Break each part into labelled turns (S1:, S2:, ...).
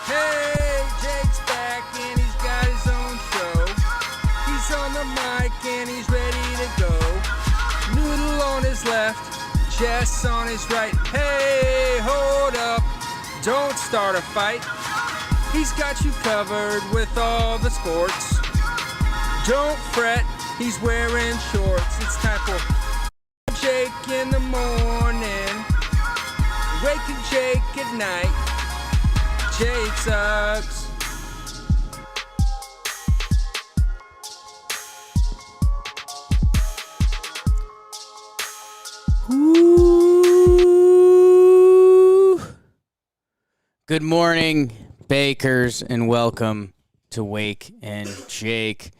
S1: Hey, Jake's back and he's got his own show. He's on the mic and he's ready to go. Noodle on his left, Jess on his right. Hey, hold up, don't start a fight. He's got you covered with all the sports. Don't fret, he's wearing shorts. It's time for Jake in the morning, waking Jake at night. Jake sucks.
S2: Ooh. Good morning, bakers, and welcome to Wake and Jake.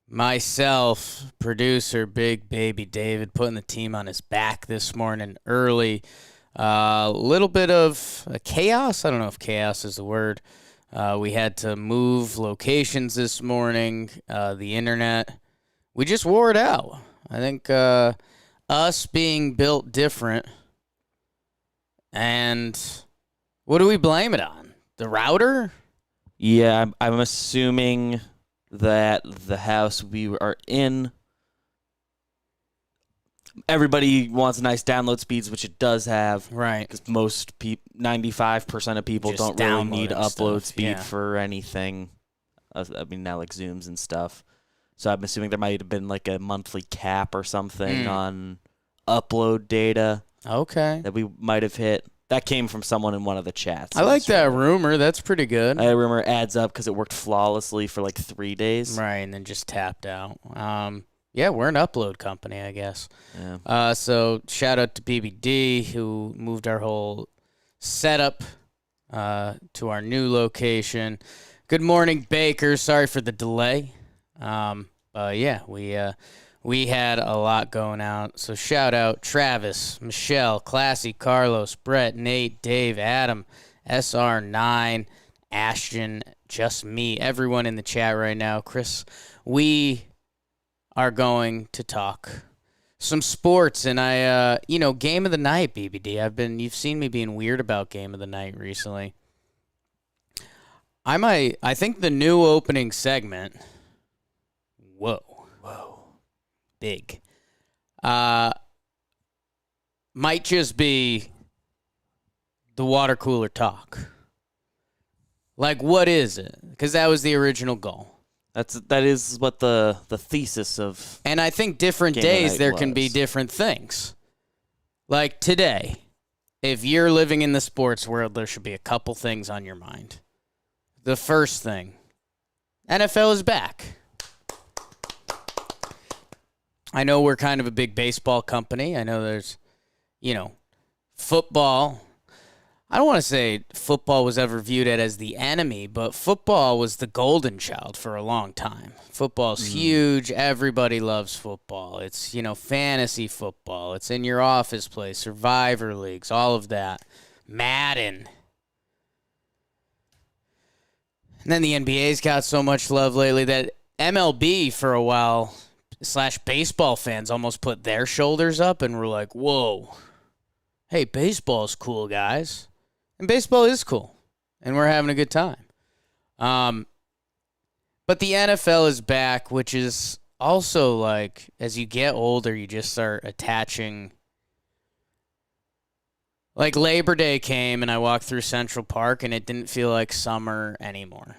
S2: Myself, producer Big Baby David, putting the team on his back this morning early. A little bit of chaos. I don't know if chaos is the word. We had to move locations this morning. The internet, we just wore it out. I think us being built different. And what do we blame it on? The router?
S3: Yeah, I'm assuming that the house we are in, everybody wants nice download speeds, which it does have.
S2: Right.
S3: Because most 95% of people
S2: Just
S3: don't really need
S2: downloading
S3: upload
S2: stuff,
S3: speed
S2: yeah.
S3: for anything. I mean, now like Zooms and stuff. So I'm assuming there might have been like a monthly cap or something on upload data
S2: Okay.
S3: that we might have hit. That came from someone in one of the chats.
S2: I like that rumor. That's pretty good.
S3: That rumor adds up because it worked flawlessly for like 3 days.
S2: Right, and then just tapped out. Yeah, we're an upload company, I guess.
S3: Yeah.
S2: So shout out to BBD who moved our whole setup to our new location. Good morning, Baker. Sorry for the delay. Yeah, we had a lot going out. So shout out Travis, Michelle, Classy, Carlos, Brett, Nate, Dave, Adam, SR9, Ashton, just me, everyone in the chat right now. Chris, we are going to talk some sports, and game of the night, BBD. You've seen me being weird about game of the night recently. I think the new opening segment, whoa, big, might just be the water cooler talk. Like, what is it? Because that was the original goal.
S3: That is what the thesis of.
S2: And I think different days there can be different things. Like today, if you're living in the sports world, there should be a couple things on your mind. The first thing, NFL is back. I know we're kind of a big baseball company. I know there's, football. I don't want to say football was ever viewed as the enemy, but football was the golden child for a long time. Football's huge. Everybody loves football. It's, fantasy football. It's in your office place, Survivor leagues, all of that. Madden. And then the NBA's got so much love lately that MLB for a while / baseball fans almost put their shoulders up and were like, whoa, hey, baseball's cool, guys. And baseball is cool, and we're having a good time. But the NFL is back, which is also like, as you get older, you just start attaching. Like Labor Day came, and I walked through Central Park, and it didn't feel like summer anymore.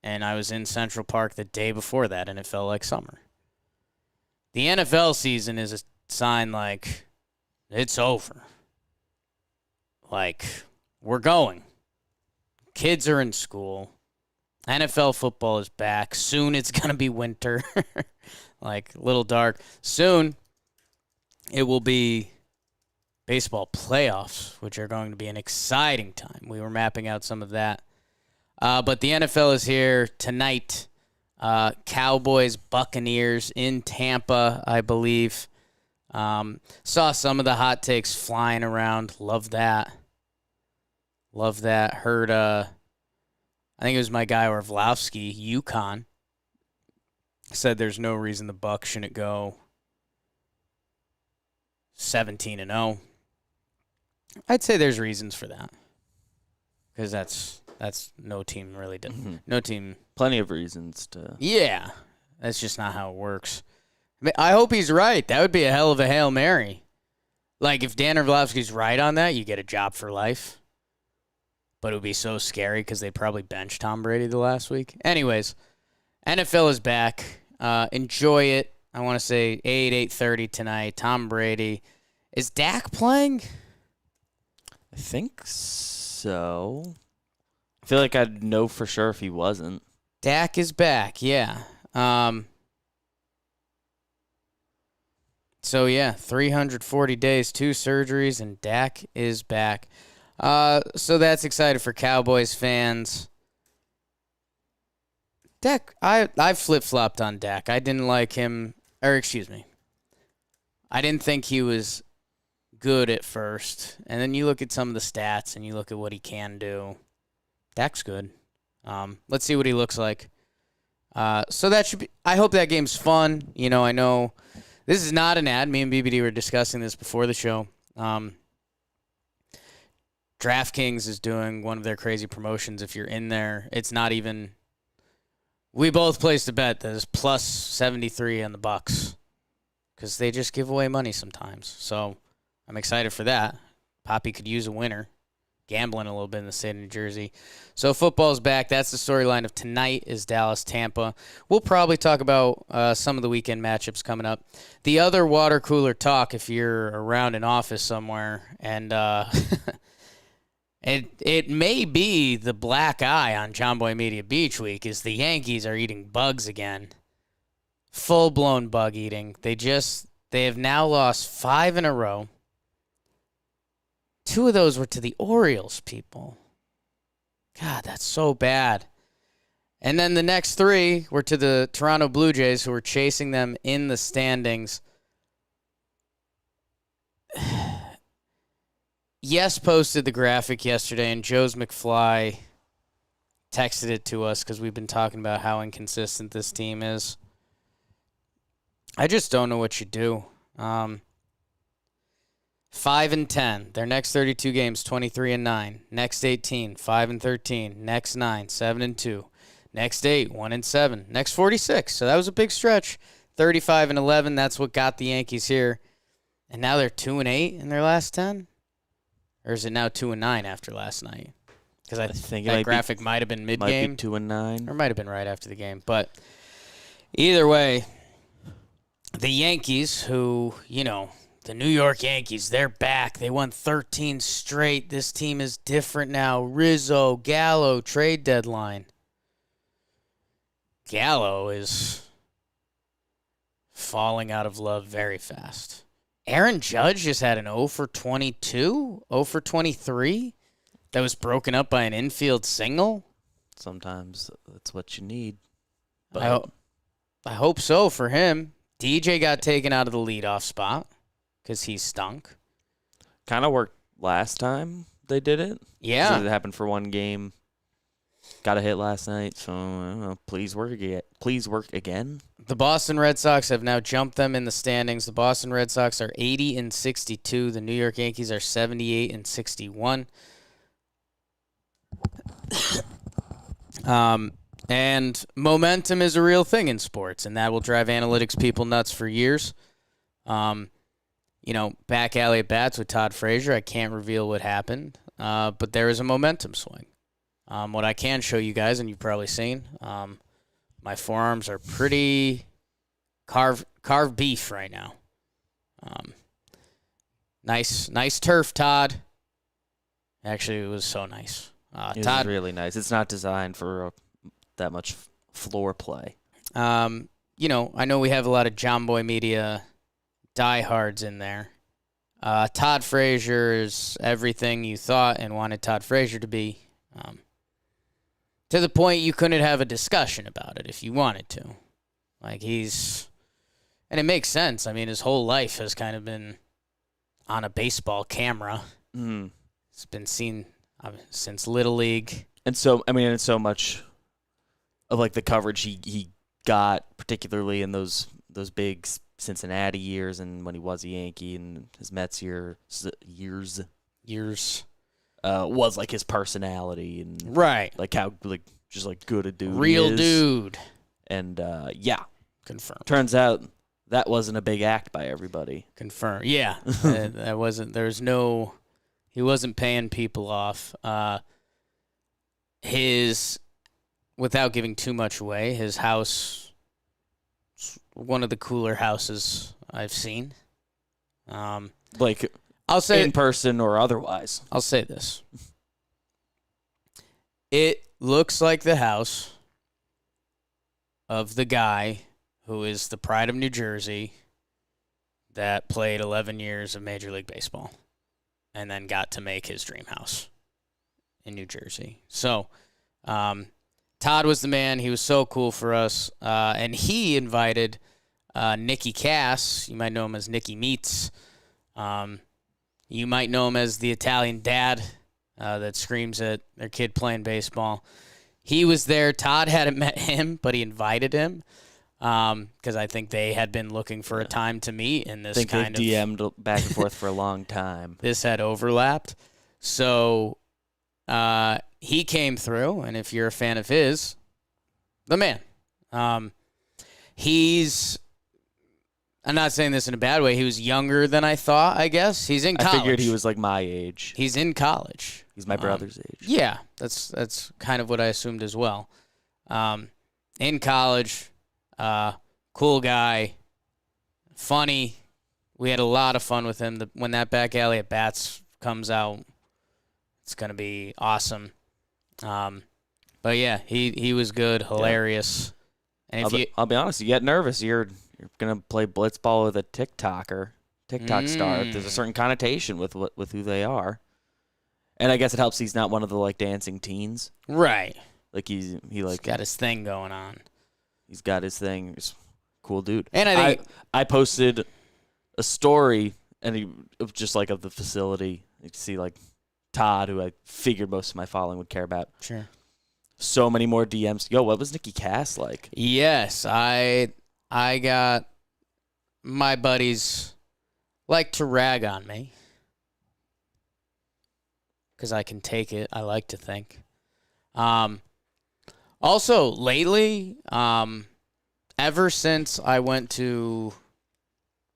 S2: And I was in Central Park the day before that, and it felt like summer. The NFL season is a sign like it's over. Like, we're going. Kids are in school. NFL football is back. Soon it's going to be winter. Like, a little dark. Soon it will be baseball playoffs, which are going to be an exciting time. We were mapping out some of that. But the NFL is here tonight. Cowboys, Buccaneers in Tampa, I believe. Saw some of the hot takes flying around. Love that. Heard, I think it was my guy Orlovsky, UConn, said there's no reason the Bucs shouldn't go 17-0. I'd say there's reasons for that, because that's That's no team really did.
S3: Mm-hmm.
S2: No team.
S3: Plenty of reasons to.
S2: Yeah, that's just not how it works. I hope he's right. That would be a hell of a Hail Mary. Like, if Dan Orlovsky's right on that, you get a job for life. But it would be so scary because they probably benched Tom Brady the last week. Anyways, NFL is back. Enjoy it. I want to say 8:30 tonight. Tom Brady. Is Dak playing?
S3: I think so. I feel like I'd know for sure if he wasn't.
S2: Dak is back, yeah. So, yeah, 340 days, 2 surgeries, and Dak is back. So that's excited for Cowboys fans. Dak, I flip-flopped on Dak. I didn't like him, or excuse me. I didn't think he was good at first. And then you look at some of the stats, and you look at what he can do. Dak's good. Let's see what he looks like. So that should be. I hope that game's fun. You know, I know this is not an ad. Me and BBD were discussing this before the show. DraftKings is doing one of their crazy promotions. If you're in there, it's not even. We both placed a bet that is plus 73 on the Bucks because they just give away money sometimes. So I'm excited for that. Poppy could use a winner. Gambling a little bit in the state of New Jersey. So football's back. That's the storyline of tonight is Dallas-Tampa. We'll probably talk about some of the weekend matchups coming up. The other water cooler talk, if you're around an office somewhere, and it may be the black eye on John Boy Media Beach Week, is the Yankees are eating bugs again. Full-blown bug eating. They have now lost 5 in a row. 2 of those were to the Orioles, people. God, that's so bad. And then the next 3 were to the Toronto Blue Jays, who were chasing them in the standings. Yes posted the graphic yesterday, and Joe's McFly texted it to us because we've been talking about how inconsistent this team is. I just don't know what you do. 5-10. Their next 32 games, 23-9. Next 18, 5-13. Next 9, 7-2. Next 8, 1-7. Next 46. So that was a big stretch. 35-11. That's what got the Yankees here. And now they're 2-8 in their last 10. Or is it now 2-9 after last night? Because I think that graphic might have been mid-game.
S3: Might be 2-9.
S2: Or might have been right after the game. But either way, the Yankees, who, you know, the New York Yankees, they're back. They won 13 straight. This team is different now. Rizzo, Gallo, trade deadline. Gallo is falling out of love very fast. Aaron Judge just had an 0 for 22, 0 for 23 that was broken up by an infield single.
S3: Sometimes that's what you need.
S2: But I hope so for him. DJ got taken out of the leadoff spot because he stunk.
S3: Kind of worked last time they did it.
S2: Yeah.
S3: It happened for one game. Got a hit last night, so I don't know, please work again. Please work again.
S2: The Boston Red Sox have now jumped them in the standings. The Boston Red Sox are 80-62. The New York Yankees are 78-61. And momentum is a real thing in sports, and that will drive analytics people nuts for years. You know, back alley at bats with Todd Frazier. I can't reveal what happened, but there is a momentum swing. What I can show you guys, and you've probably seen, my forearms are pretty carved beef right now. Nice turf, Todd. Actually, it was so nice.
S3: It
S2: Todd,
S3: was really nice. It's not designed for that much floor play.
S2: You know, I know we have a lot of John Boy Media diehards in there. Todd Frazier is everything you thought and wanted Todd Frazier to be. To the point you couldn't have a discussion about it if you wanted to. Like, and it makes sense. I mean, his whole life has kind of been on a baseball camera.
S3: Mm.
S2: It's been seen since Little League.
S3: And so, I mean, it's so much of like the coverage he got, particularly in those big Cincinnati years and when he was a Yankee and his Mets years. was like his personality and
S2: Right.
S3: like how like just like good a dude
S2: Real
S3: he is.
S2: dude.
S3: And yeah,
S2: Confirmed.
S3: turns out that wasn't a big act by everybody.
S2: Confirmed. Yeah. That wasn't. There's no. He wasn't paying people off. Without giving too much away, his house, one of the cooler houses I've seen.
S3: Like
S2: I'll say
S3: in person or otherwise.
S2: I'll say this. It looks like the house of the guy who is the pride of New Jersey that played 11 years of Major League Baseball and then got to make his dream house in New Jersey. So, Todd was the man. He was so cool for us. And he invited Nicky Cass. You might know him as Nicky Meats. You might know him as the Italian dad that screams at their kid playing baseball. He was there. Todd hadn't met him, but he invited him because I think they had been looking for a time to meet. And this kind of
S3: DM'd back and forth for a long time.
S2: This had overlapped. So he came through, and if you're a fan of his, the man. I'm not saying this in a bad way. He was younger than I thought, I guess. He's in college.
S3: I figured he was like my age.
S2: He's in college.
S3: He's my brother's age.
S2: Yeah, that's kind of what I assumed as well. In college, cool guy, funny. We had a lot of fun with him. When that Back Alley at Bats comes out, it's going to be awesome. But yeah, he was good, hilarious. And
S3: I'll be honest, you get nervous. You're gonna play blitzball with a TikTok star. There's a certain connotation with who they are, and I guess it helps he's not one of the like dancing teens.
S2: Right.
S3: Like he's
S2: got his thing going on.
S3: He's got his thing. He's a cool dude.
S2: And I think
S3: I posted a story of just like of the facility. You see like Todd, who I figured most of my following would care about.
S2: Sure.
S3: So many more DMs. Yo, what was Nicky Cass like?
S2: Yes, I got my buddies like to rag on me because I can take it. I like to think. Also, lately, ever since I went to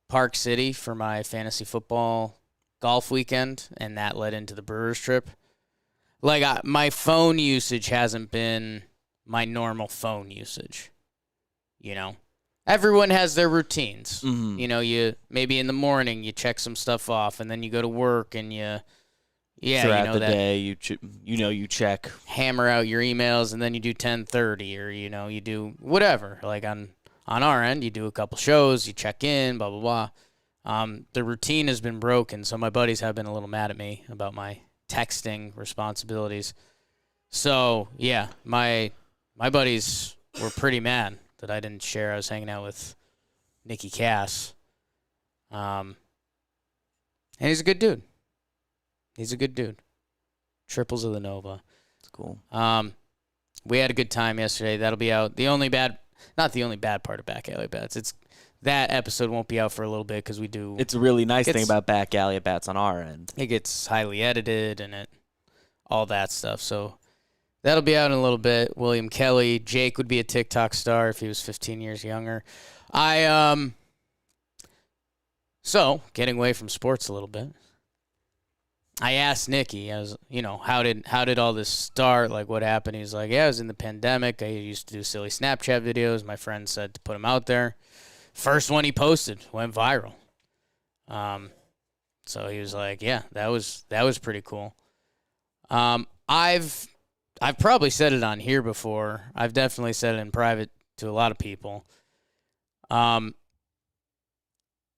S2: Park City for my fantasy football golf weekend, and that led into the Brewers trip, like my phone usage hasn't been my normal phone usage. You know, everyone has their routines.
S3: Mm-hmm.
S2: You know, you maybe in the morning you check some stuff off, and then you go to work and
S3: throughout the day you check,
S2: hammer out your emails, and then you do 10:30, or you do whatever. Like on our end, you do a couple shows, you check in, blah blah blah. The routine has been broken, so my buddies have been a little mad at me about my texting responsibilities. So yeah, my buddies were pretty mad that I didn't share. I was hanging out with Nicky Cass. And he's a good dude. Triples of the Nova.
S3: It's cool.
S2: We had a good time yesterday. That'll be out. Not the only bad part of Back Alley Bats. It's that episode won't be out for a little bit because we do.
S3: It's a really nice thing about Back Alley at Bats on our end.
S2: It gets highly edited and all that stuff. So that'll be out in a little bit. William Kelly. Jake would be a TikTok star if he was 15 years younger. So getting away from sports a little bit. I asked Nicky, how did all this start? Like, what happened? He's like, yeah, it was in the pandemic. I used to do silly Snapchat videos. My friend said to put them out there. First one he posted went viral. So he was like, yeah, that was pretty cool. I've probably said it on here before. I've definitely said it in private to a lot of people.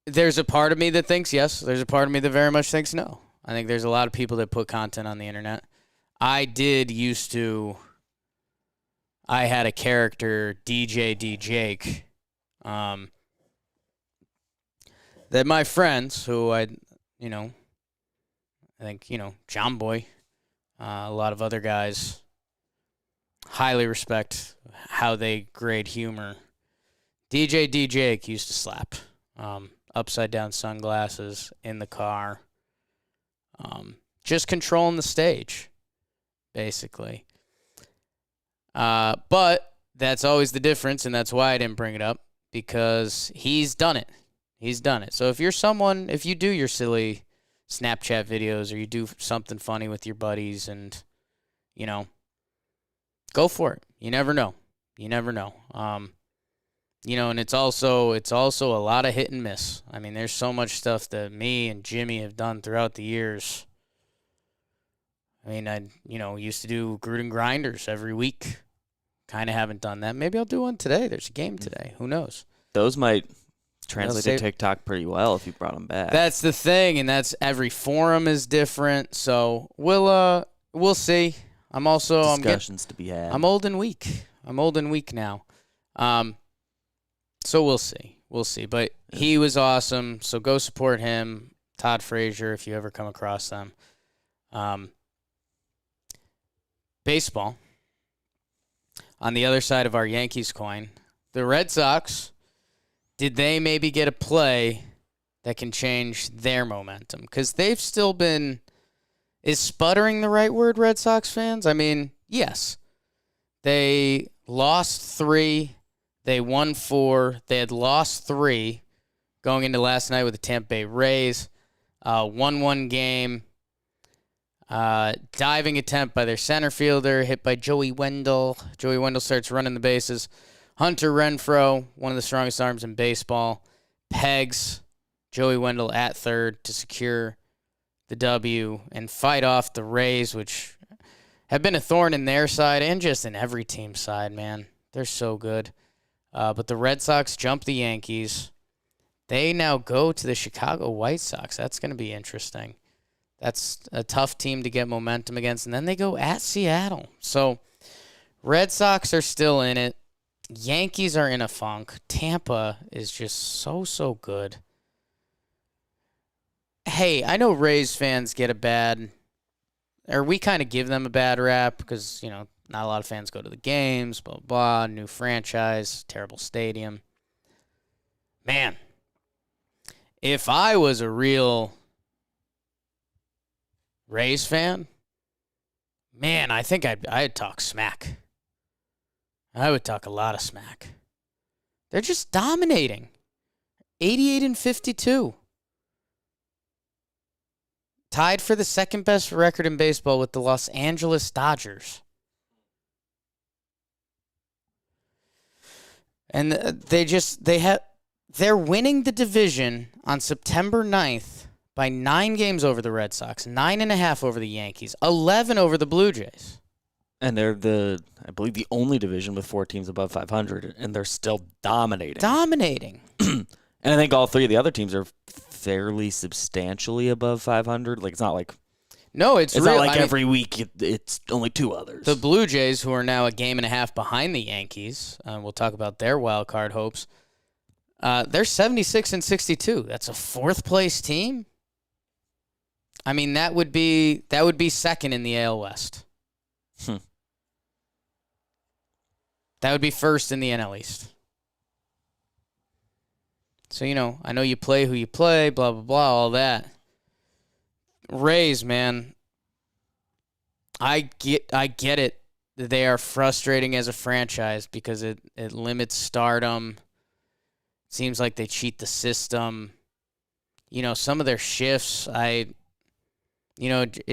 S2: There's a part of me that thinks yes. There's a part of me that very much thinks no. I think there's a lot of people that put content on the internet. I had a character, DJ D. Jake, that my friends, who I think, John Boy, a lot of other guys, highly respect how they grade humor. DJ D. Jake used to slap. Upside down sunglasses in the car. just controlling the stage, basically. But that's always the difference, and that's why I didn't bring it up, because he's done it. He's done it. So if you do your silly Snapchat videos or you do something funny with your buddies and, go for it. You never know. And it's also a lot of hit and miss. I mean, there's so much stuff that me and Jimmy have done throughout the years. I mean, I used to do Gruden Grinders every week. Kind of haven't done that. Maybe I'll do one today. There's a game today. Who knows?
S3: Those might translate to TikTok pretty well if you brought them back.
S2: That's the thing, and that's every forum is different. So we'll see.
S3: Discussions to be had.
S2: I'm old and weak. Now. So we'll see. But he was awesome. So go support him. Todd Frazier, if you ever come across them. Baseball. On the other side of our Yankees coin, the Red Sox, did they maybe get a play that can change their momentum? Because they've still been, is sputtering the right word, Red Sox fans? I mean, yes. They lost 3. They won 4. They had lost 3 going into last night with the Tampa Bay Rays. 1-1 game. Diving attempt by their center fielder, hit by Joey Wendell. Joey Wendell starts running the bases. Hunter Renfroe, one of the strongest arms in baseball, pegs Joey Wendell at third to secure the W and fight off the Rays, which have been a thorn in their side and just in every team's side, man. They're so good. But the Red Sox jump the Yankees. They now go to the Chicago White Sox. That's going to be interesting. That's a tough team to get momentum against. And then they go at Seattle. So Red Sox are still in it. Yankees are in a funk. Tampa is just so good. Hey, I know Rays fans get we kind of give them a bad rap because, not a lot of fans go to the games, blah, blah, new franchise, terrible stadium. Man, if I was a real Rays fan, man, I think I'd talk smack. I would talk a lot of smack. They're just dominating. 88-52. Tied for the second best record in baseball with the Los Angeles Dodgers. And they're winning the division on September 9th by 9 games over the Red Sox, 9.5 over the Yankees, 11 over the Blue Jays.
S3: And they're I believe the only division with 4 teams above 500, and they're still dominating. And I think all 3 of the other teams are fairly substantially above 500. Like, it's not like...
S2: No, it's
S3: not like every week it's only 2 others.
S2: The Blue Jays, who are now a game and a half behind the Yankees, we'll talk about their wild card hopes. They're 76-62. That's a 4th place team. I mean, that would be second in the AL West. That would be first in the NL East. So, I know you play who you play, blah, blah, blah, all that. Rays, man, I get it. They are frustrating as a franchise because it limits stardom. Seems like they cheat the system. Some of their shifts, it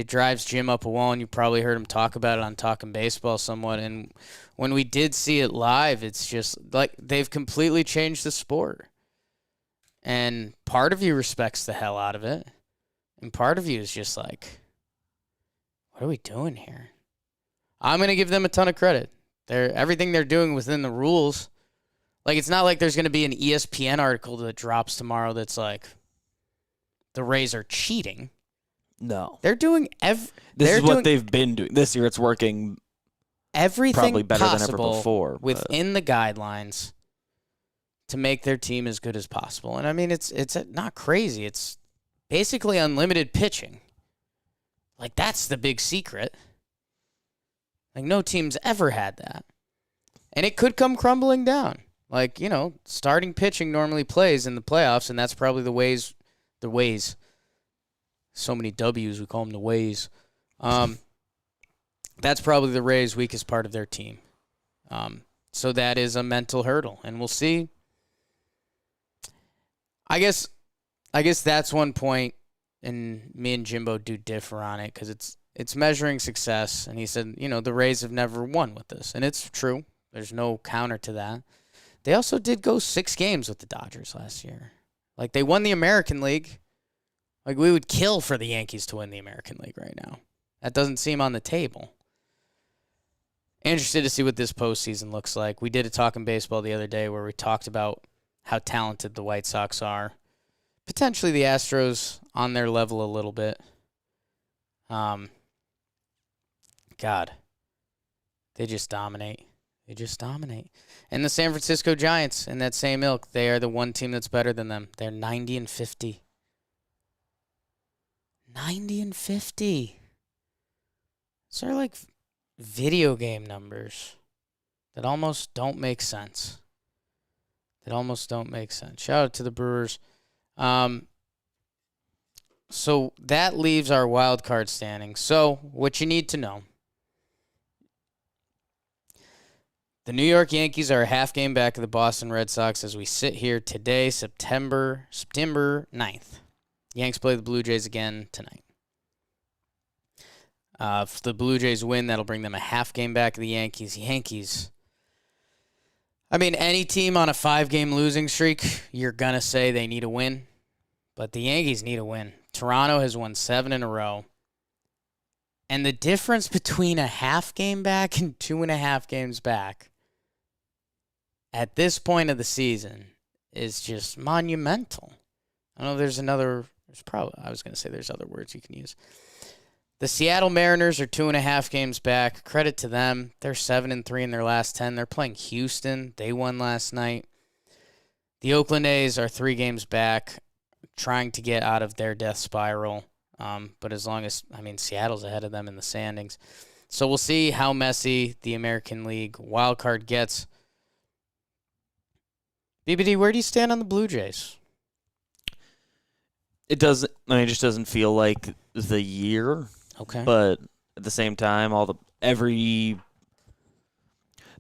S2: drives Jim up a wall, and you probably heard him talk about it on Talking Baseball somewhat. And when we did see it live, it's just like they've completely changed the sport. And part of you respects the hell out of it. And part of you is just like, what are we doing here? I'm going to give them a ton of credit. Everything they're doing within the rules. Like, it's not like there's going to be an ESPN article that drops tomorrow that's like, the Rays are cheating.
S3: No.
S2: They're doing
S3: This is what they've been doing. This year it's working
S2: everything
S3: probably better than ever
S2: possible
S3: before.
S2: Within the guidelines to make their team as good as possible. And I mean, it's not crazy. It's basically unlimited pitching. Like, that's the big secret. Like, no team's ever had that. And it could come crumbling down. Like, starting pitching normally plays in the playoffs, and that's probably the ways So many W's, we call them the Ways. That's probably the Rays' weakest part of their team. So that is a mental hurdle, and we'll see. I guess that's one point, and me and Jimbo do differ on it because it's measuring success. And he said, the Rays have never won with this, and it's true. There's no counter to that. They also did go 6 games with the Dodgers last year. Like, they won the American League. Like, we would kill for the Yankees to win the American League right now. That doesn't seem on the table. Interested to see what this postseason looks like. We did a Talking Baseball the other day where we talked about how talented the White Sox are. Potentially the Astros on their level a little bit. God. They just dominate. And the San Francisco Giants in that same ilk, they are the one team that's better than them. They're 90-50. 90-50. So they're like video game numbers that almost don't make sense. Shout out to the Brewers. So that leaves our wild card standing. So what you need to know. The New York Yankees are a half game back of the Boston Red Sox as we sit here today, September 9th. Yanks play the Blue Jays again tonight. If the Blue Jays win, that'll bring them a half game back of the Yankees. I mean, any team on a 5-game losing streak, you're going to say they need a win. But the Yankees need a win. Toronto has won 7 in a row. And the difference between a half game back and 2.5 games back at this point of the season is just monumental. I know there's other words you can use. The Seattle Mariners are 2.5 games back. Credit to them. They're 7-3 in their last 10. They're playing Houston. They won last night. The Oakland A's are 3 games back, trying to get out of their death spiral. But as long as, Seattle's ahead of them in the standings. So we'll see how messy the American League wildcard gets. BBD, where do you stand on the Blue Jays?
S3: It just doesn't feel like the year.
S2: Okay.
S3: But at the same time, the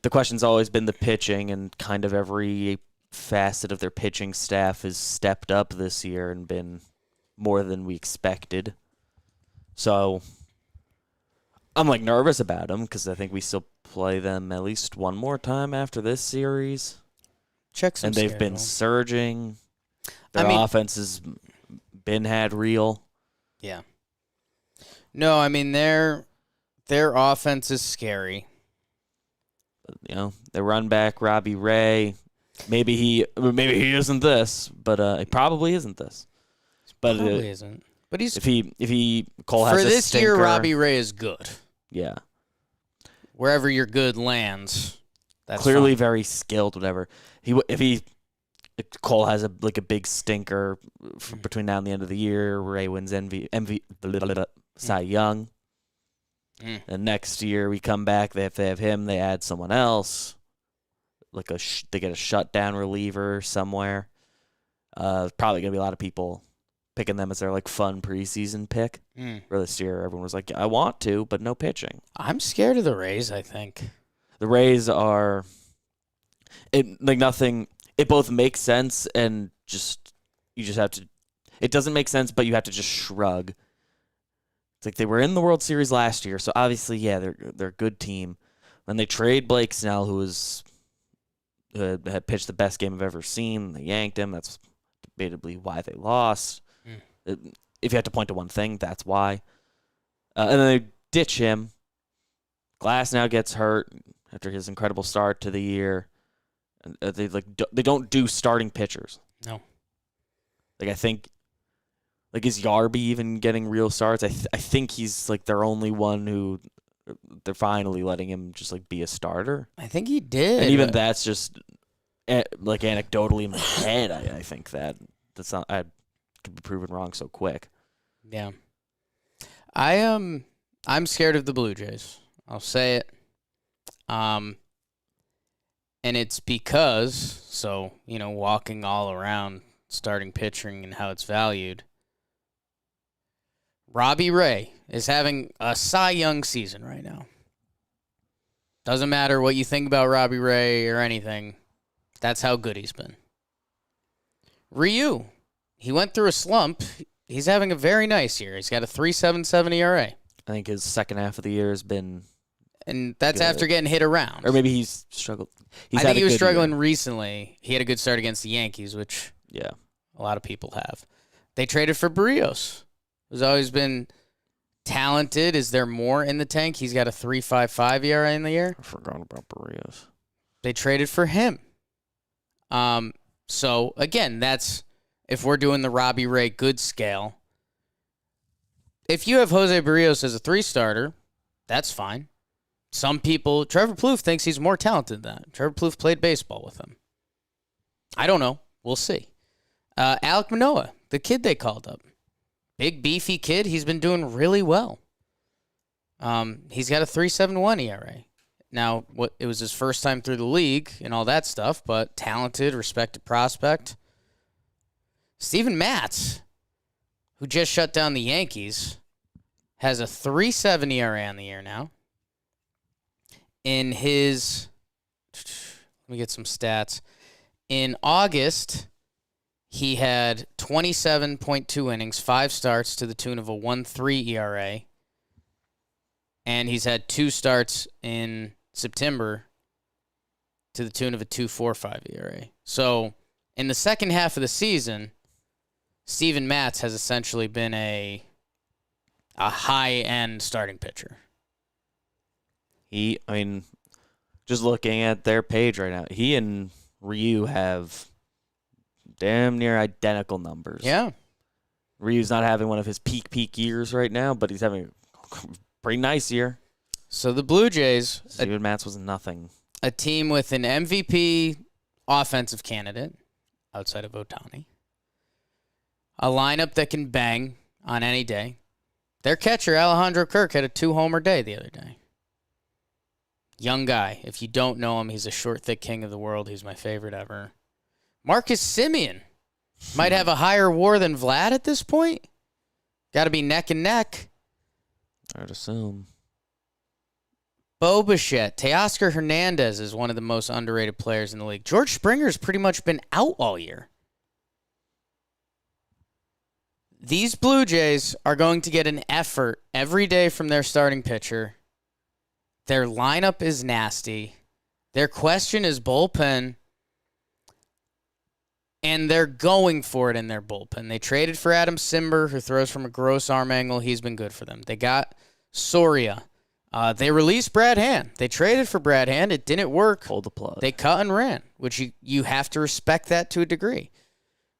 S3: question's always been the pitching, and kind of every facet of their pitching staff has stepped up this year and been more than we expected. So I'm nervous about them because I think we still play them at least one more time after this series.
S2: Check some
S3: and they've
S2: schedule.
S3: been surging. Their offense has been real.
S2: Yeah. No, their offense is scary.
S3: They run back Robbie Ray. Maybe he isn't this, but he probably isn't this. But
S2: probably isn't. But he's
S3: if Cole has
S2: for
S3: a
S2: this
S3: stinker,
S2: year, Robbie Ray is good.
S3: Yeah.
S2: Wherever your good lands, that's
S3: clearly
S2: fine.
S3: very skilled. Whatever. If Cole has a big stinker between now and the end of the year, Ray wins Cy Young. And next year we come back. They have him. They add someone else. They get a shutdown reliever somewhere. Probably gonna be a lot of people picking them as their fun preseason pick. For this year, everyone was like, "I want to, but no pitching."
S2: I'm scared of the Rays. I think
S3: the Rays are nothing. It both makes sense and you just have to. It doesn't make sense, but you have to just shrug. It's like they were in the World Series last year, so obviously, yeah, they're a good team. When they trade Blake Snell, who had pitched the best game I've ever seen, they yanked him. That's debatably why they lost. If you have to point to one thing, that's why. And then they ditch him. Glass now gets hurt after his incredible start to the year. And they don't do starting pitchers.
S2: No.
S3: I think, is Yarby even getting real starts? I think he's their only one who they're finally letting him just be a starter.
S2: I think he did.
S3: And even that's just anecdotally in my head. I think that's not. I could be proven wrong so quick.
S2: Yeah. I'm scared of the Blue Jays. I'll say it. And it's because, walking all around starting pitching and how it's valued, Robbie Ray is having a Cy Young season right now. Doesn't matter what you think about Robbie Ray or anything. That's how good he's been. Ryu, he went through a slump. He's having a very nice year. He's got a 3.77 ERA.
S3: I think his second half of the year has been,
S2: and that's
S3: good.
S2: after getting hit around.
S3: Or maybe he's struggled.
S2: I think he was struggling recently. He had a good start against the Yankees, which
S3: a
S2: lot of people have. They traded for Barrios, who's always been talented. Is there more in the tank? He's got a 3.55 ERA in the year.
S3: I forgot about Barrios.
S2: They traded for him. So, again, that's if we're doing the Robbie Ray good scale. If you have Jose Barrios as a 3-starter, that's fine. Some people, Trevor Plouffe thinks he's more talented than that. Trevor Plouffe played baseball with him. I don't know. We'll see. Alek Manoah, the kid they called up. Big, beefy kid. He's been doing really well. He's got a 3.71 ERA. Now, it was his first time through the league and all that stuff, but talented, respected prospect. Steven Matz, who just shut down the Yankees, has a 3.7 ERA on the year now. In his, let me get some stats. In August, he had 27.2 innings, 5 starts to the tune of a 1.3 ERA. And he's had 2 starts in September to the tune of a 2.45 ERA. So in the second half of the season, Steven Matz has essentially been a high-end starting pitcher.
S3: Just looking at their page right now, he and Ryu have damn near identical numbers.
S2: Yeah.
S3: Ryu's not having one of his peak years right now, but he's having a pretty nice year.
S2: So the Blue Jays,
S3: Steven Matz was nothing.
S2: a team with an MVP offensive candidate outside of Ohtani, a lineup that can bang on any day. Their catcher, Alejandro Kirk, had a 2-homer day the other day. Young guy. If you don't know him, he's a short, thick king of the world. He's my favorite ever. Marcus Semien might have a higher WAR than Vlad at this point. Got to be neck and neck.
S3: I'd assume.
S2: Bo Bichette. Teoscar Hernandez is one of the most underrated players in the league. George Springer's pretty much been out all year. These Blue Jays are going to get an effort every day from their starting pitcher. Their lineup is nasty. Their question is bullpen. And they're going for it in their bullpen. They traded for Adam Simber, who throws from a gross arm angle. He's been good for them. They got Soria. They released Brad Hand. They traded for Brad Hand. It didn't work.
S3: Pull the plug.
S2: They cut and ran, which you have to respect that to a degree.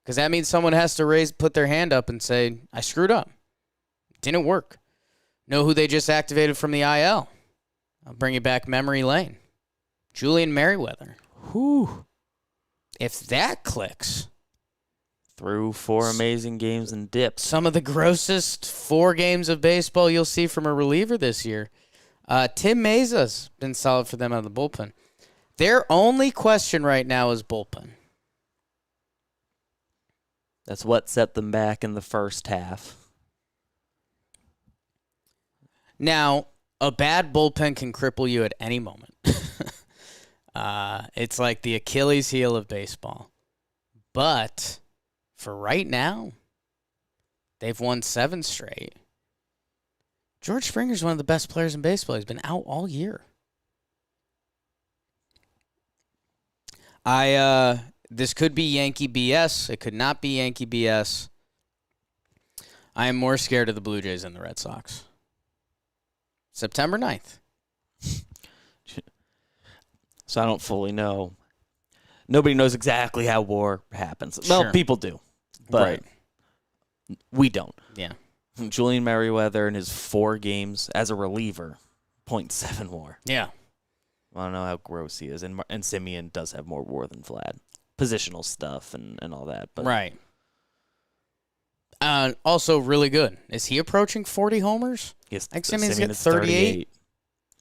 S2: Because that means someone has to put their hand up and say, I screwed up. Didn't work. Know who they just activated from the IL? I'll bring you back memory lane. Julian Merriweather.
S3: Whew.
S2: If that clicks.
S3: Through 4 amazing games and dips.
S2: Some of the grossest 4 games of baseball you'll see from a reliever this year. Tim Mesa's been solid for them out of the bullpen. Their only question right now is bullpen.
S3: That's what set them back in the first half.
S2: Now, a bad bullpen can cripple you at any moment. It's like the Achilles heel of baseball. But for right now, they've won 7 straight. George Springer's one of the best players in baseball. He's been out all year. This could be Yankee BS. It could not be Yankee BS. I am more scared of the Blue Jays than the Red Sox. September 9th.
S3: So I don't fully know. Nobody knows exactly how WAR happens. Well,
S2: Sure.
S3: people do, but we don't.
S2: Yeah.
S3: Julian Merriweather in his 4 games as a reliever, 0.7 WAR.
S2: Yeah.
S3: I don't know how gross he is. And Semien does have more WAR than Vlad. Positional stuff and all that. But
S2: Right. Also really good. Is he approaching 40 homers?
S3: Yes,
S2: I think Semien's got
S3: is
S2: 38.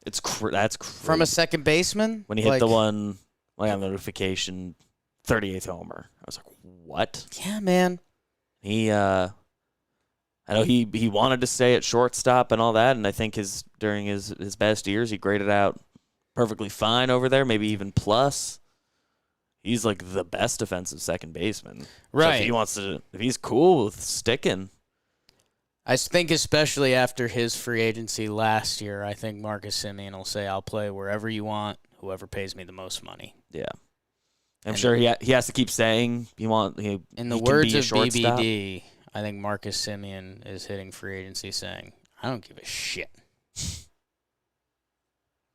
S3: That's crazy.
S2: From a second baseman?
S3: When he hit the one, I got a notification, 38th homer. I was like, what?
S2: Yeah, man.
S3: He, I I know he wanted to stay at shortstop and all that, and I think during his best years, he graded out perfectly fine over there, maybe even plus. He's like the best defensive second baseman.
S2: Right.
S3: So if he's cool with sticking.
S2: I think especially after his free agency last year, I think Marcus Semien will say, I'll play wherever you want, whoever pays me the most money.
S3: Yeah. I'm sure he has to keep saying in
S2: the words of BBD, I think Marcus Semien is hitting free agency saying, I don't give a shit.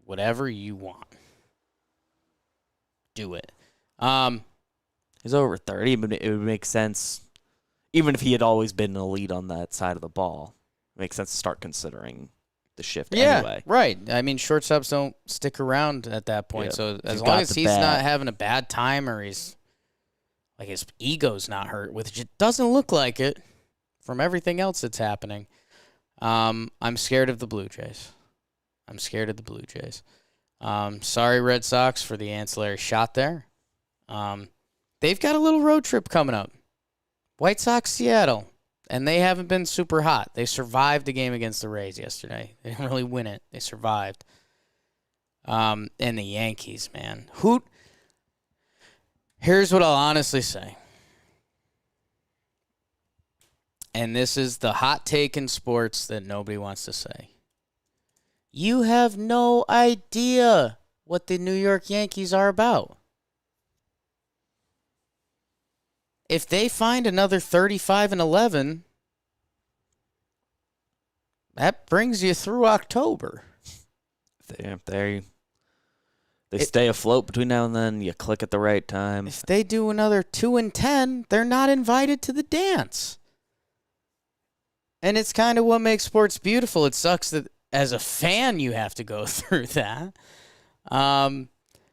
S2: Whatever you want. Do it.
S3: He's over 30, but it would make sense, even if he had always been an elite on that side of the ball, it makes sense to start considering the shift anyway.
S2: Right. I mean, shortstops don't stick around at that point, so as long as he's not having a bad time or his ego's not hurt, which it doesn't look like it from everything else that's happening, I'm scared of the Blue Jays. Sorry, Red Sox, for the ancillary shot there. They've got a little road trip coming up. White Sox, Seattle, and they haven't been super hot. They survived the game against the Rays yesterday. They didn't really win it. They survived. And the Yankees, man. Here's what I'll honestly say. And this is the hot take in sports that nobody wants to say. You have no idea what the New York Yankees are about. If they find another 35-11, that brings you through October.
S3: They stay afloat between now and then. You click at the right time.
S2: If they do another 2-10, they're not invited to the dance. And it's kind of what makes sports beautiful. It sucks that as a fan you have to go through that.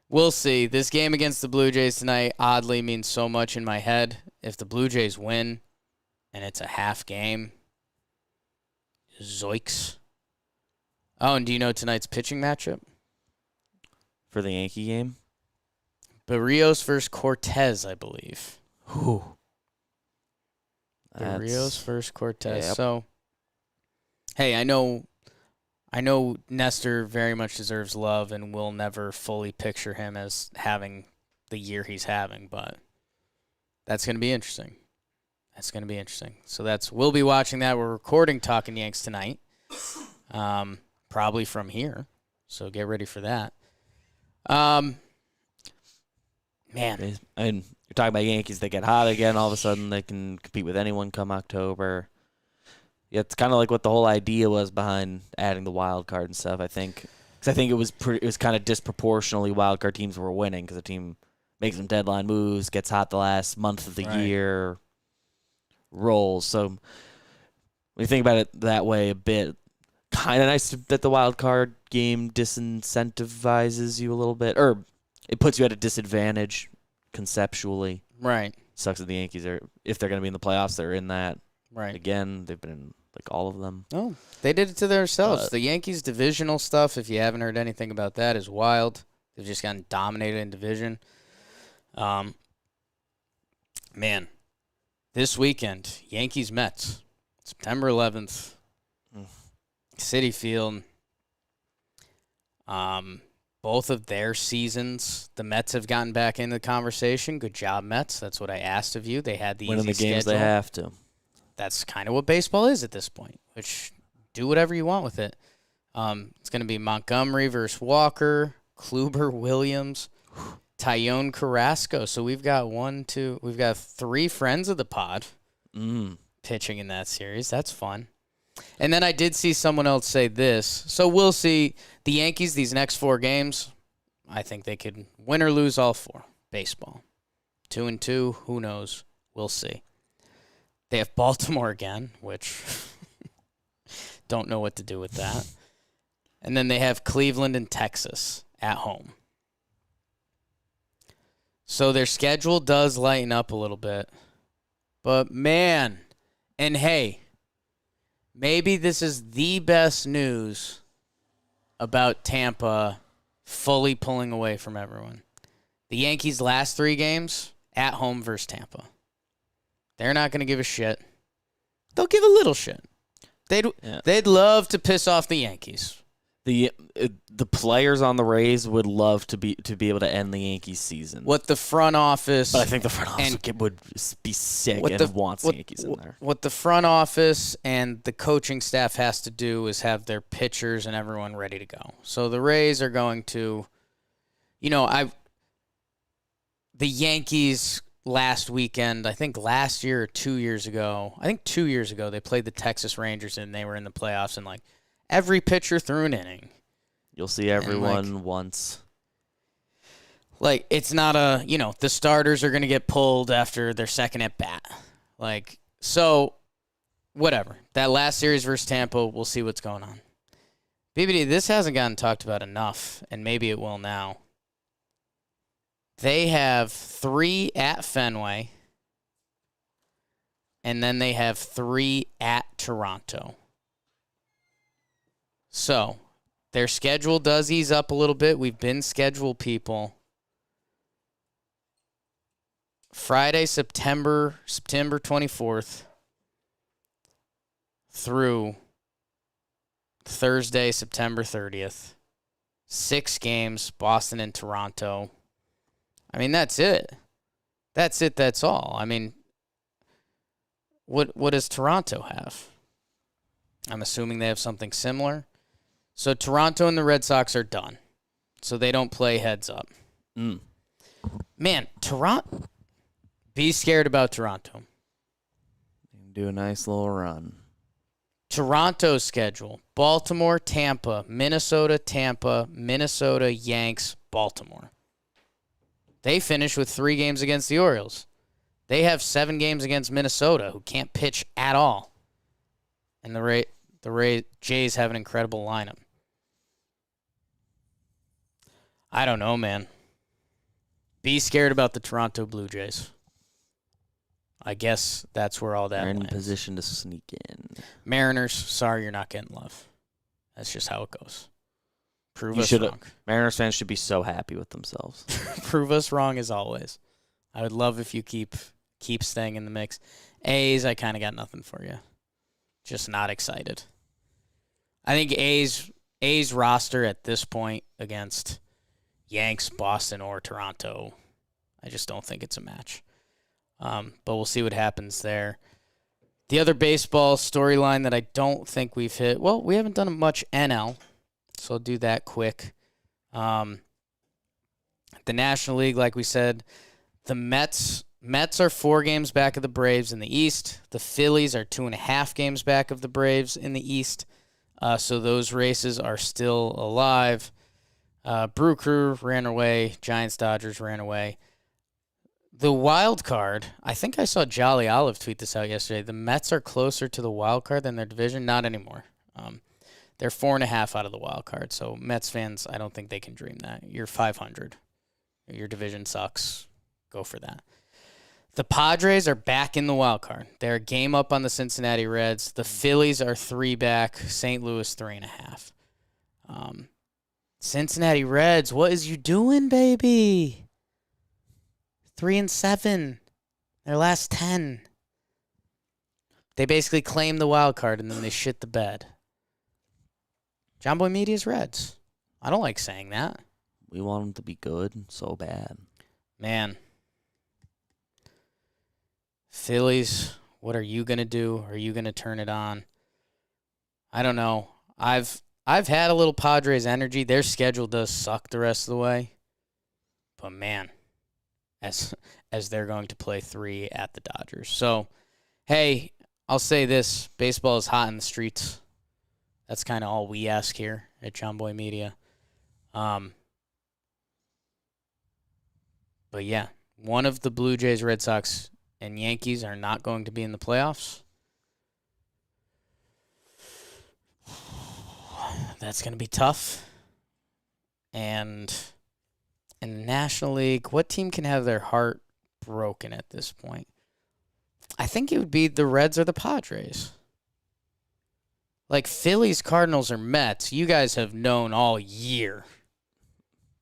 S2: We'll see. This game against the Blue Jays tonight oddly means so much in my head. If the Blue Jays win and it's a half game, zoiks. Oh, and do you know tonight's pitching matchup?
S3: For the Yankee game?
S2: Barrios versus Cortez, I believe.
S3: Whew.
S2: Barrios versus Cortez.
S3: Yep.
S2: So, hey, I know Nestor very much deserves love and we'll never fully picture him as having the year he's having, but that's going to be interesting. So we'll be watching that. We're recording Talking Yanks tonight, probably from here. So get ready for that. Man.
S3: And you're talking about Yankees, they get hot again. All of a sudden, they can compete with anyone come October. Yeah, it's kind of like what the whole idea was behind adding the wild card and stuff, I think. Because I think it was kind of disproportionately wild card teams were winning because the team makes some deadline moves, gets hot the last month of the year, rolls. So when you think about it that way a bit, kind of nice that the wild card game disincentivizes you a little bit, or it puts you at a disadvantage conceptually.
S2: Right.
S3: Sucks that the Yankees are, if they're going to be in the playoffs, they're in that.
S2: Right.
S3: Again, they've been in like all of them.
S2: Oh, they did it to themselves. The Yankees' divisional stuff, if you haven't heard anything about that, is wild. They've just gotten dominated in division. Man, this weekend, Yankees Mets, September 11th, Citi Field. Both of their seasons, the Mets have gotten back into the conversation. Good job, Mets. That's what I asked of you. They had the
S3: winning
S2: easy
S3: the games
S2: schedule.
S3: they have to.
S2: That's kind of what baseball is at this point, which do whatever you want with it. It's going to be Montgomery versus Walker, Kluber, Williams, Tyone Carrasco. So we've got three friends of the pod pitching in that series. That's fun. And then I did see someone else say this. So we'll see the Yankees these next 4 games. I think they could win or lose all 4. Baseball. 2-2, who knows? We'll see. They have Baltimore again, which don't know what to do with that. And then they have Cleveland and Texas at home. So their schedule does lighten up a little bit. But, man, and hey, maybe this is the best news about Tampa fully pulling away from everyone. The Yankees' last 3 games at home versus Tampa. They're not going to give a shit. They'll give a little shit. They'd love to piss off the Yankees.
S3: The players on the Rays would love to be able to end the Yankees season.
S2: What the front office,
S3: but I think the front office would be sick and wants the Yankees in there.
S2: What the front office and the coaching staff has to do is have their pitchers and everyone ready to go. So the Rays are going to, the Yankees last weekend, I think last year or 2 years ago, they played the Texas Rangers and they were in the playoffs and every pitcher threw an inning.
S3: You'll see everyone once.
S2: It's not the starters are going to get pulled after their second at bat. So, whatever. That last series versus Tampa, we'll see what's going on. BBD, this hasn't gotten talked about enough, and maybe it will now. They have 3 at Fenway, and then they have 3 at Toronto. So, their schedule does ease up a little bit. We've been schedule people. Friday, September 24th through Thursday, September 30th. 6 games, Boston and Toronto. I mean, that's it. That's all. I mean, what does Toronto have? I'm assuming they have something similar. So Toronto and the Red Sox are done. So they don't play heads up. Man, Toronto. Be scared about Toronto.
S3: Do a nice little run.
S2: Toronto's schedule. Baltimore, Tampa, Minnesota, Yanks, Baltimore. They finish with 3 games against the Orioles. They have 7 games against Minnesota, who can't pitch at all. And the Jays have an incredible lineup. I don't know, man. Be scared about the Toronto Blue Jays. I guess that's where all that
S3: They're in
S2: lands.
S3: position to sneak in.
S2: Mariners, sorry you're not getting love. That's just how it goes. Prove us wrong.
S3: Mariners fans should be so happy with themselves.
S2: Prove us wrong as always. I would love if you keep staying in the mix. A's, I kind of got nothing for you. Just not excited. I think A's roster at this point against Yanks, Boston, or Toronto, I just don't think it's a match. But we'll see what happens there. The other baseball storyline that I don't think we've hit, well, we haven't done much NL, so I'll do that quick. The National League, like we said, the Mets are 4 games back of the Braves in the East. The Phillies are 2.5 games back of the Braves in the East. So those races are still alive. Brew Crew ran away. Giants, Dodgers ran away. The wild card, I think I saw Jolly Olive tweet this out yesterday. The Mets are closer to the wild card than their division. Not anymore. They're 4.5 out of the wild card. So Mets fans, I don't think they can dream that. You're 500. Your division sucks. Go for that. The Padres are back in the wild card. They're a game up on the Cincinnati Reds. The Phillies are 3 back. St. Louis 3.5. Cincinnati Reds, what is you doing, baby? 3-7. Their last 10. They basically claim the wild card and then they shit the bed. John Boy Media's Reds. I don't like saying that.
S3: We want them to be good so bad.
S2: Man. Phillies, what are you going to do? Are you going to turn it on? I don't know. I've had a little Padres energy. Their schedule does suck the rest of the way. But man, as they're going to play 3 at the Dodgers. So, hey, I'll say this. Baseball is hot in the streets. That's kind of all we ask here at John Boy Media. But yeah, one of the Blue Jays, Red Sox, and Yankees are not going to be in the playoffs. That's going to be tough. And in the National League, what team can have their heart broken at this point? I think it would be the Reds or the Padres. Like Phillies, Cardinals, or Mets, you guys have known all year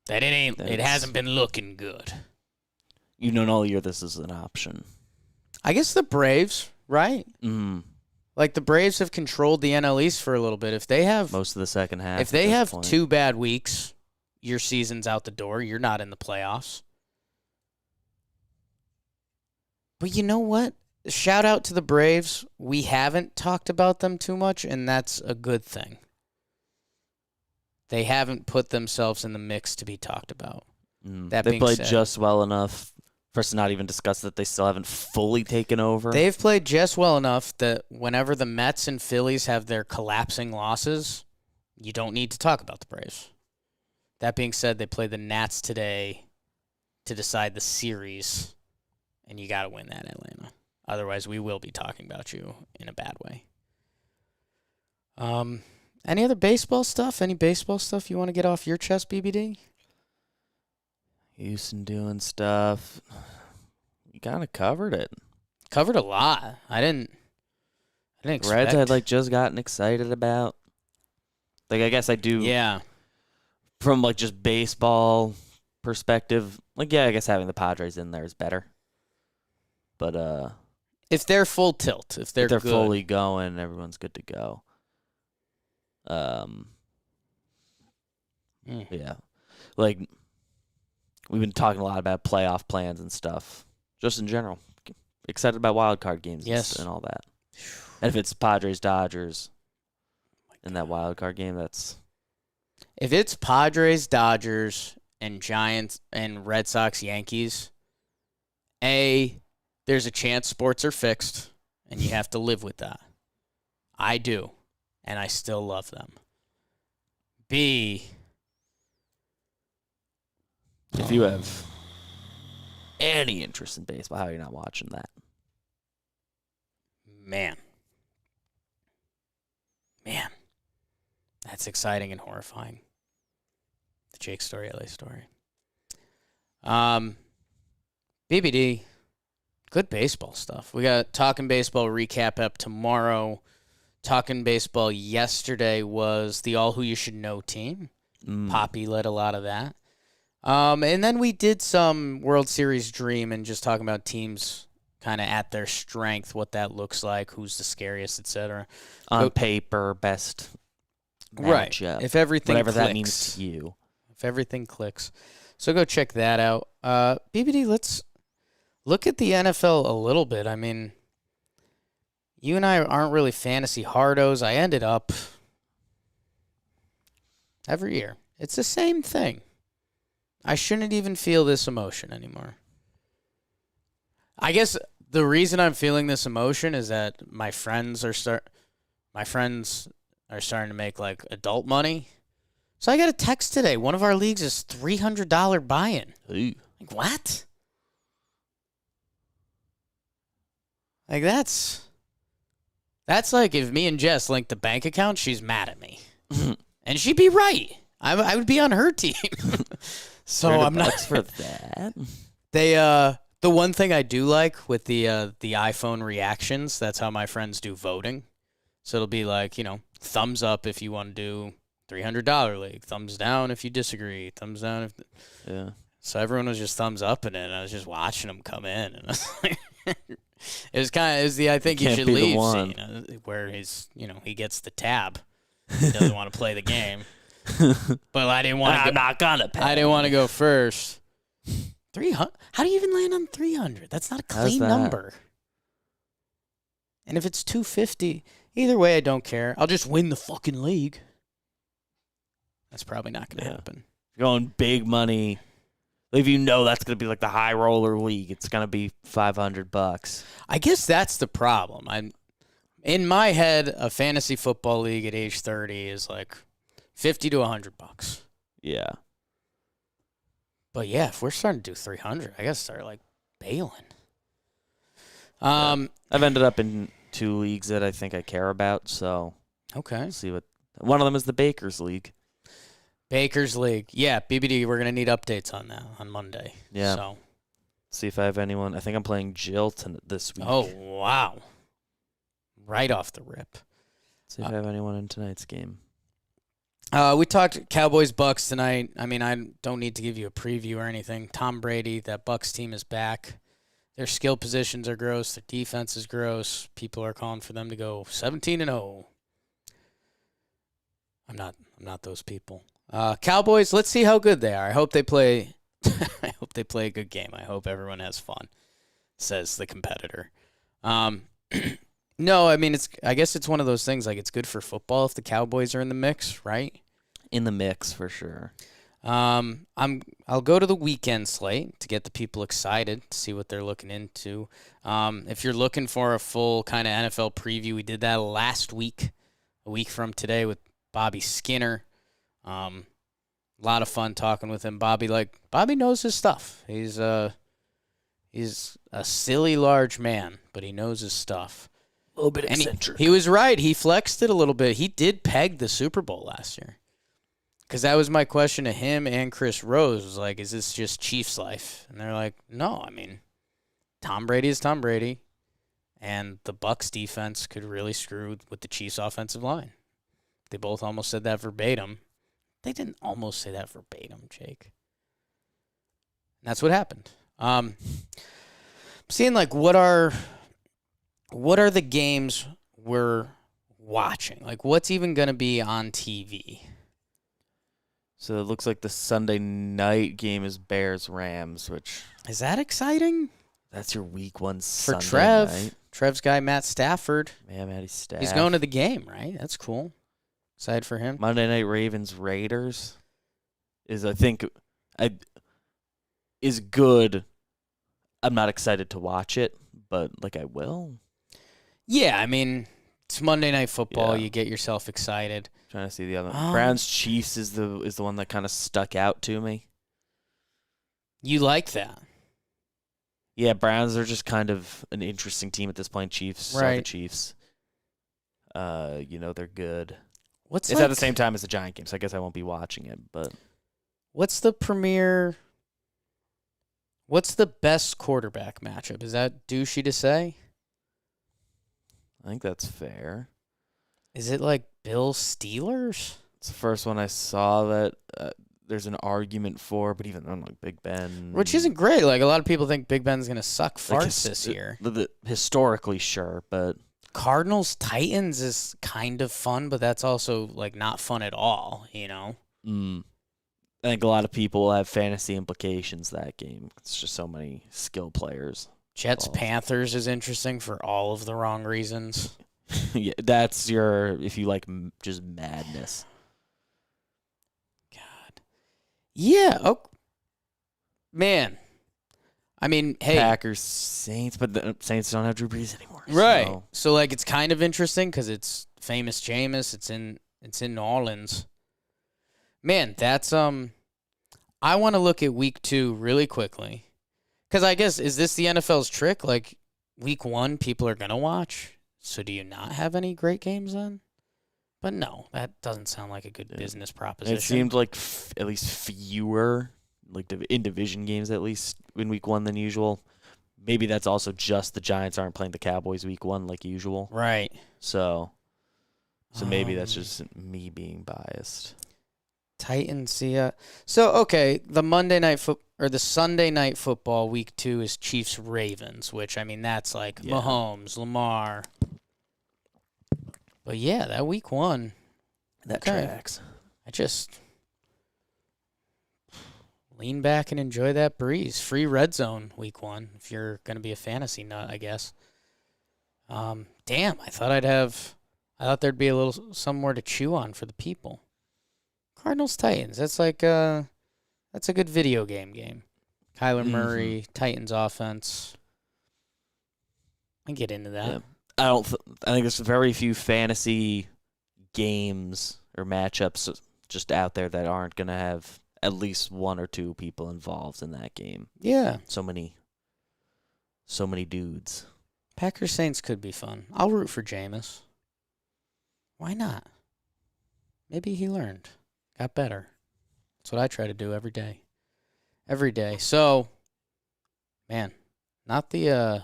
S2: that it hasn't been looking good.
S3: You've known all year this is an option.
S2: I guess the Braves, right?
S3: Mm.
S2: Like, the Braves have controlled the NL East for a little bit. If they have
S3: Most of the second half.
S2: If they have 2 bad weeks, your season's out the door. You're not in the playoffs. But you know what? Shout out to the Braves. We haven't talked about them too much, and that's a good thing. They haven't put themselves in the mix to be talked about. That
S3: they
S2: being
S3: played
S2: said,
S3: just well enough for us to not even discuss that they still haven't fully taken over.
S2: they've played just well enough that whenever the Mets and Phillies have their collapsing losses, you don't need to talk about the Braves. That being said, they play the Nats today to decide the series, and you got to win that, Atlanta. Otherwise, we will be talking about you in a bad way. Any other baseball stuff? Any baseball stuff you want to get off your chest, BBD?
S3: Houston doing stuff. You kind of covered it.
S2: Covered a lot. I didn't expect.
S3: Reds had just gotten excited about. I guess I do.
S2: Yeah.
S3: From just baseball perspective, I guess having the Padres in there is better. But
S2: if they're full tilt, if they're good.
S3: fully going, everyone's good to go. Yeah. We've been talking a lot about playoff plans and stuff, just in general. Excited about wild card games and all that. And if it's Padres Dodgers in that wild card game, that's.
S2: If it's Padres Dodgers and Giants and Red Sox Yankees, there's a chance sports are fixed, and you have to live with that. I do, and I still love them. B,
S3: if you have any interest in baseball, how are you not watching that?
S2: Man, that's exciting and horrifying. The Jake story, LA story. BBD, good baseball stuff. We got Talking Baseball recap up tomorrow. Talking Baseball yesterday was the All Who You Should Know team. Poppy led a lot of that. And then we did some World Series dream and just talking about teams kind of at their strength, what that looks like, who's the scariest, etc.
S3: On paper, best
S2: right.
S3: matchup.
S2: If everything
S3: whatever
S2: clicks.
S3: That means to you.
S2: If everything clicks. So go check that out. BBD, let's look at the NFL a little bit. I mean, you and I aren't really fantasy hardos. I ended up every year. It's the same thing. I shouldn't even feel this emotion anymore. I guess the reason I'm feeling this emotion is that my friends are starting to make adult money. So I got a text today. One of our leagues is $300 buy-in.
S3: Ooh.
S2: What? That's like if me and Jess linked the bank account, she's mad at me. And she'd be right. I would be on her team. So I'm not
S3: for that.
S2: The one thing I do like with the iPhone reactions, that's how my friends do voting. So it'll be thumbs up if you want to do $300 league, thumbs down if you disagree, thumbs down if.
S3: Yeah.
S2: So everyone was just thumbs up in it, and I was just watching them come in, and I was like, it was the I think you should leave scene, where he gets the tab, he doesn't want to play the game, but I didn't want to.
S3: I'm not gonna pay.
S2: I didn't want to go first. 300? How do you even land on 300? That's not a clean number. And if it's 250, either way, I don't care. I'll just win the fucking league. That's probably not going to happen.
S3: You're going big money. If you know that's going to be the high roller league, it's going to be $500.
S2: I guess that's the problem. In my head, a fantasy football league at age 30 is $50 to $100.
S3: Yeah.
S2: But yeah, if we're starting to do 300, I got to start bailing.
S3: I've ended up in 2 leagues that I think I care about, so
S2: okay.
S3: See what one of them is the Bakers League.
S2: Bakers League. Yeah, BBD, we're going to need updates on that on Monday.
S3: Yeah.
S2: So
S3: see if I have anyone. I think I'm playing Jill this week.
S2: Oh, wow. Right off the rip.
S3: See if I have anyone in tonight's game.
S2: We talked Cowboys-Bucks tonight. I mean, I don't need to give you a preview or anything. Tom Brady, that Bucks team is back. Their skill positions are gross. Their defense is gross. People are calling for them to go 17-0. I'm not those people. Cowboys, let's see how good they are. I hope they play I hope they play a good game. I hope everyone has fun, says the competitor. No, I mean I guess it's one of those things, like, it's good for football if the Cowboys are in the mix, right?
S3: In the mix for sure.
S2: I'll go to the weekend slate to get the people excited to see what they're looking into. If you're looking for a full kind of NFL preview, we did that last week, a week from today, with Bobby Skinner. A lot of fun talking with him. Bobby knows his stuff. He's a silly large man, but he knows his stuff.
S3: A little bit
S2: And
S3: eccentric.
S2: he was right. He flexed it a little bit. He did peg the Super Bowl last year. Because that was my question to him and Chris Rose, was like, is this just Chiefs life? And they're like, no, I mean, Tom Brady is Tom Brady, and the Bucs defense could really screw with the Chiefs offensive line. They both almost said that verbatim. They didn't almost say that verbatim, Jake. And that's what happened. Seeing, like, what are the games we're watching? Like, what's even going to be on TV?
S3: So it looks like the Sunday night game is Bears-Rams, which...
S2: Is that exciting?
S3: That's your week one
S2: For
S3: Sunday
S2: Trev.
S3: night.
S2: Trev's guy, Matt Stafford.
S3: Yeah, Matty Staff.
S2: He's going to the game, right? That's cool. Excited for him.
S3: Monday night Ravens-Raiders is, I think, is good. I'm not excited to watch it, but, like, I will.
S2: Yeah, I mean, it's Monday Night Football.
S3: Yeah.
S2: You get yourself excited.
S3: Trying to see the other one. Browns-Chiefs is the one that kind of stuck out to me.
S2: You like that.
S3: Yeah, Browns are just kind of an interesting team at this point. Chiefs are the
S2: Right.
S3: Chiefs. They're good.
S2: It's
S3: It's at the same time as the Giant game, so I guess I won't be watching it. But
S2: What's the best quarterback matchup? Is that douchey to say?
S3: I think that's fair.
S2: Is it like Bills Steelers?
S3: It's the first one I saw that there's an argument for, but even then, like Big Ben,
S2: Which isn't great. Like, a lot of people think Big Ben's going to suck
S3: like,
S2: farts this year.
S3: Historically, sure, but
S2: Cardinals Titans is kind of fun, but that's also, like, not fun at all, you know?
S3: I think a lot of people will have fantasy implications that game. It's just so many skill players.
S2: Jets Panthers is interesting for all of the wrong reasons.
S3: Yeah, that's if you like just madness.
S2: God. Yeah. Oh, man. I mean, hey.
S3: Packers, Saints, but the Saints don't have Drew Brees anymore.
S2: Right.
S3: So.
S2: So, like, it's kind of interesting because it's famous Jameis. It's in New Orleans. Man, that's I want to look at week 2 really quickly. Because I guess, is this the NFL's trick? Like, week 1, people are going to watch. So do you not have any great games then? But no, that doesn't sound like a good business proposition.
S3: It seemed like at least fewer, like in division games at least, in week 1 than usual. Maybe that's also just the Giants aren't playing the Cowboys week 1 like usual.
S2: Right.
S3: So maybe that's just me being biased.
S2: Titans, so okay, the Sunday night football week 2 is Chiefs Ravens, which, I mean, that's like Mahomes, Lamar. But yeah, that week 1,
S3: That
S2: okay.
S3: tracks.
S2: I just lean back and enjoy that breeze. Free red zone week 1 if you're going to be a fantasy nut, I guess. Damn, I thought there'd be a little somewhere to chew on for the people. Cardinals Titans. That's like that's a good video game. Kyler Murray, Titans offense. I get into that.
S3: Yeah. I think there's very few fantasy games or matchups just out there that aren't going to have at least 1 or 2 people involved in that game.
S2: Yeah.
S3: So many dudes.
S2: Packers Saints could be fun. I'll root for Jameis. Why not? Maybe he learned. Got better. That's what I try to do every day. So, man, not the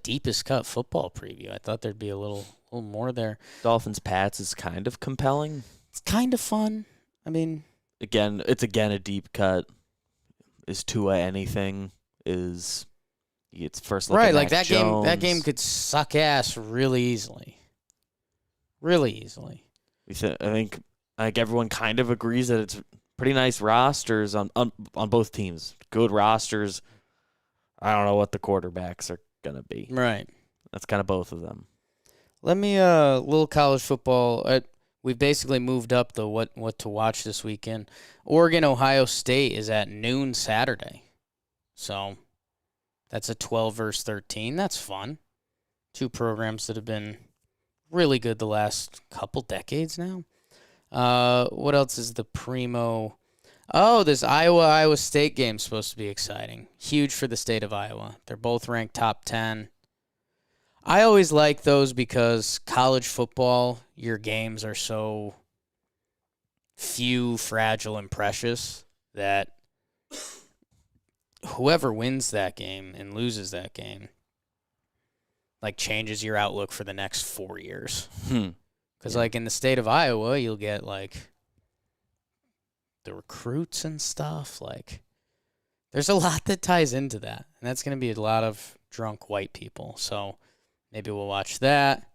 S2: deepest cut football preview. I thought there'd be a little more there.
S3: Dolphins Pats is kind of compelling.
S2: It's kind of fun. I mean,
S3: It's a deep cut. Is Tua anything? Is It's first look
S2: Right,
S3: at
S2: like
S3: Mac
S2: that game. That
S3: Jones.
S2: game could suck ass really easily. Really easily.
S3: I think everyone kind of agrees that it's pretty nice rosters on both teams. Good rosters. I don't know what the quarterbacks are gonna be.
S2: Right.
S3: That's kind of both of them.
S2: Let me little college football. We've basically moved up the what to watch this weekend. Oregon Ohio State is at noon Saturday, so that's a 12 versus 13. That's fun. Two programs that have been really good the last couple decades now. What else is the primo? Oh, this Iowa State game's supposed to be exciting. Huge for the state of Iowa. They're both ranked top 10. I always like those because college football, your games are so few, fragile, and precious that whoever wins that game and loses that game, like, changes your outlook for the next 4 years. Because, like, in the state of Iowa, you'll get, like, the recruits and stuff. Like, there's a lot that ties into that. And that's going to be a lot of drunk white people. So maybe we'll watch that.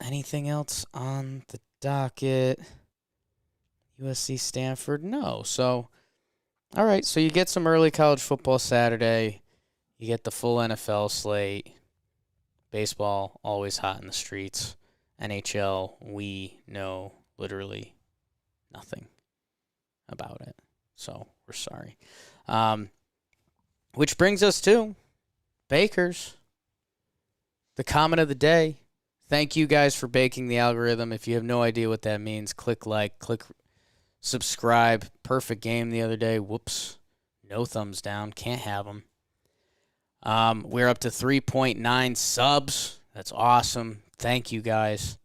S2: Anything else on the docket? USC Stanford? No. So, all right. So you get some early college football Saturday. You get the full NFL slate. Baseball, always hot in the streets. NHL, we know literally nothing about it. So we're sorry. Which brings us to Bakers. The comment of the day. Thank you guys for baking the algorithm. If you have no idea what that means, click like, click subscribe. Perfect game the other day. Whoops. No thumbs down. Can't have them. We're up to 3.9 subs. That's awesome. Thank you guys.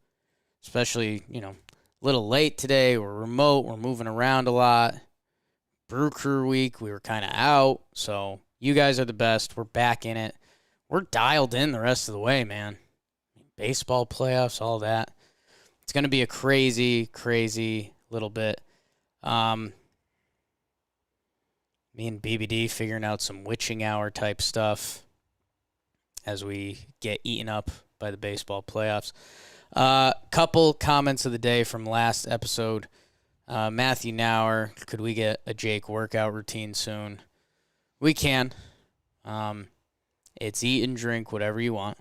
S2: Especially, a little late today. We're remote. We're moving around a lot. Brew Crew week, we were kind of out. So you guys are the best. We're back in it. We're dialed in the rest of the way, man. Baseball playoffs, all that. It's going to be a crazy, crazy little bit. Me and BBD figuring out some witching hour type stuff as we get eaten up by the baseball playoffs. Couple comments of the day from last episode. Matthew Nauer, could we get a Jake workout routine soon? We can. It's eat and drink whatever you want.